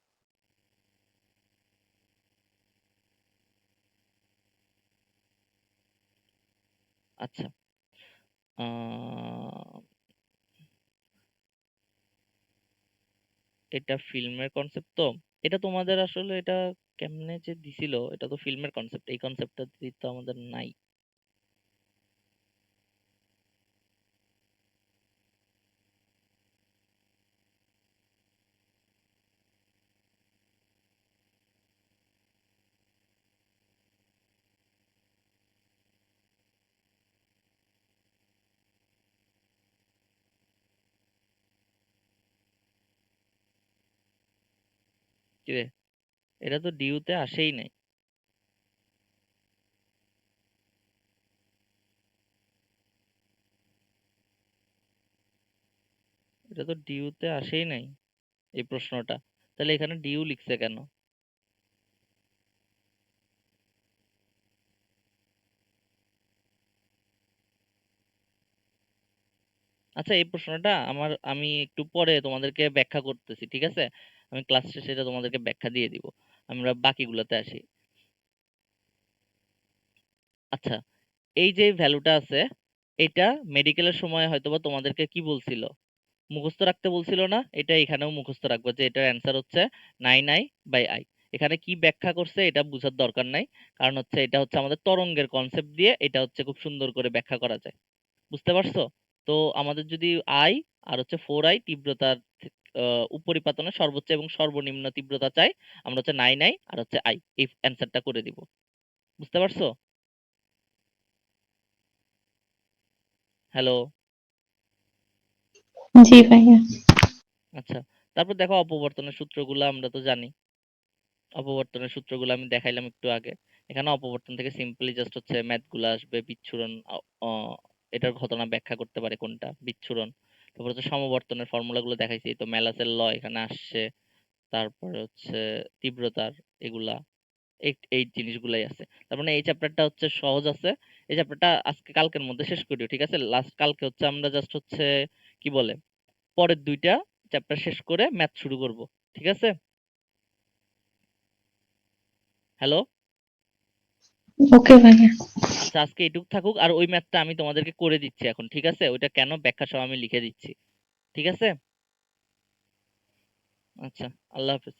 আচ্ছা, আহ, এটা ফিল্মের কনসেপ্ট তো, এটা তোমাদের আসলে এটা কেমনে যে দিছিল, এটা তো ফিল্মের কনসেপ্ট, এই কনসেপ্টটা তো আমাদের নাই। কিরে, এটা তো ডিউতে আসেই নাই। এটা তো ডিউতে আসেই নাই এই প্রশ্নটা। তাহলে এখানে ডিউ লিখছে কেন? আচ্ছা, এই প্রশ্নটা আমি একটু পরে তোমাদেরকে ব্যাখ্যা করতেছি, ঠিক আছে? আমি ক্লাস শেষে এটা তোমাদেরকে ব্যাখ্যা দিয়ে দিব। আমরা বাকিগুলোতে আসি। আচ্ছা, এই যে ভ্যালুটা আছে, এটা মেডিকেলের সময় হয়তোবা তোমাদেরকে কি বলছিল, মুখস্থ রাখতে বলছিল না? এটা এখানেও মুখস্থ রাখবো যে এটার অ্যান্সার হচ্ছে 9i/i। এখানে কি ব্যাখ্যা করছে এটা বুঝার দরকার নাই, কারণ হচ্ছে এটা হচ্ছে আমাদের তরঙ্গের কনসেপ্ট দিয়ে এটা হচ্ছে খুব সুন্দর করে ব্যাখ্যা করা যায়। বুঝতে পারছো? তো আমাদের যদি আই আর হচ্ছে 4i তীব্রতার উপরিপাতনের সর্বোচ্চ এবং সর্বনিম্ন তীব্রতা চাই, আমরা হচ্ছে 9i আর হচ্ছে আই এই অ্যান্সারটা করে দিব। বুঝতে পারছো? হ্যালো? জি ভাইয়া। আচ্ছা, তারপর দেখো অপবর্তনের সূত্রগুলো আমরা তো জানি। অপবর্তনের সূত্রগুলো আমি দেখাইলাম একটু আগে। এখানে অপবর্তন থেকে সিম্পলি জাস্ট হচ্ছে ম্যাথ গুলো আসবে, বিচ্ছুরণ, এটার ঘটনা ব্যাখ্যা করতে পারে কোনটা বিচ্ছুরণ। তারপর হচ্ছে সমবর্তনের ফর্মুলা গুলো দেখাইছি, এই তো ম্যালাসের ল এখানে আসছে। তারপরে হচ্ছে তীব্রতার এগুলা, এই জিনিসগুলাই আছে। তার মানে এই চ্যাপ্টারটা হচ্ছে সহজ আছে। এই চ্যাপ্টারটা আজকে কালকের মধ্যে শেষ করিও, ঠিক আছে? লাস্ট কালকে হচ্ছে আমরা জাস্ট হচ্ছে কি বলে পরের দুইটা চ্যাপ্টার শেষ করে ম্যাথ শুরু করব, ঠিক আছে? হ্যালো? ওকে ভাইয়া। আচ্ছা, আজকে এটুক থাকুক, আর ওই ম্যাথটা আমি তোমাদেরকে করে দিচ্ছি এখন, ঠিক আছে? ওইটা কেন ব্যাখ্যা সহ আমি লিখে দিচ্ছি, ঠিক আছে? আচ্ছা, আল্লাহ হাফেজ।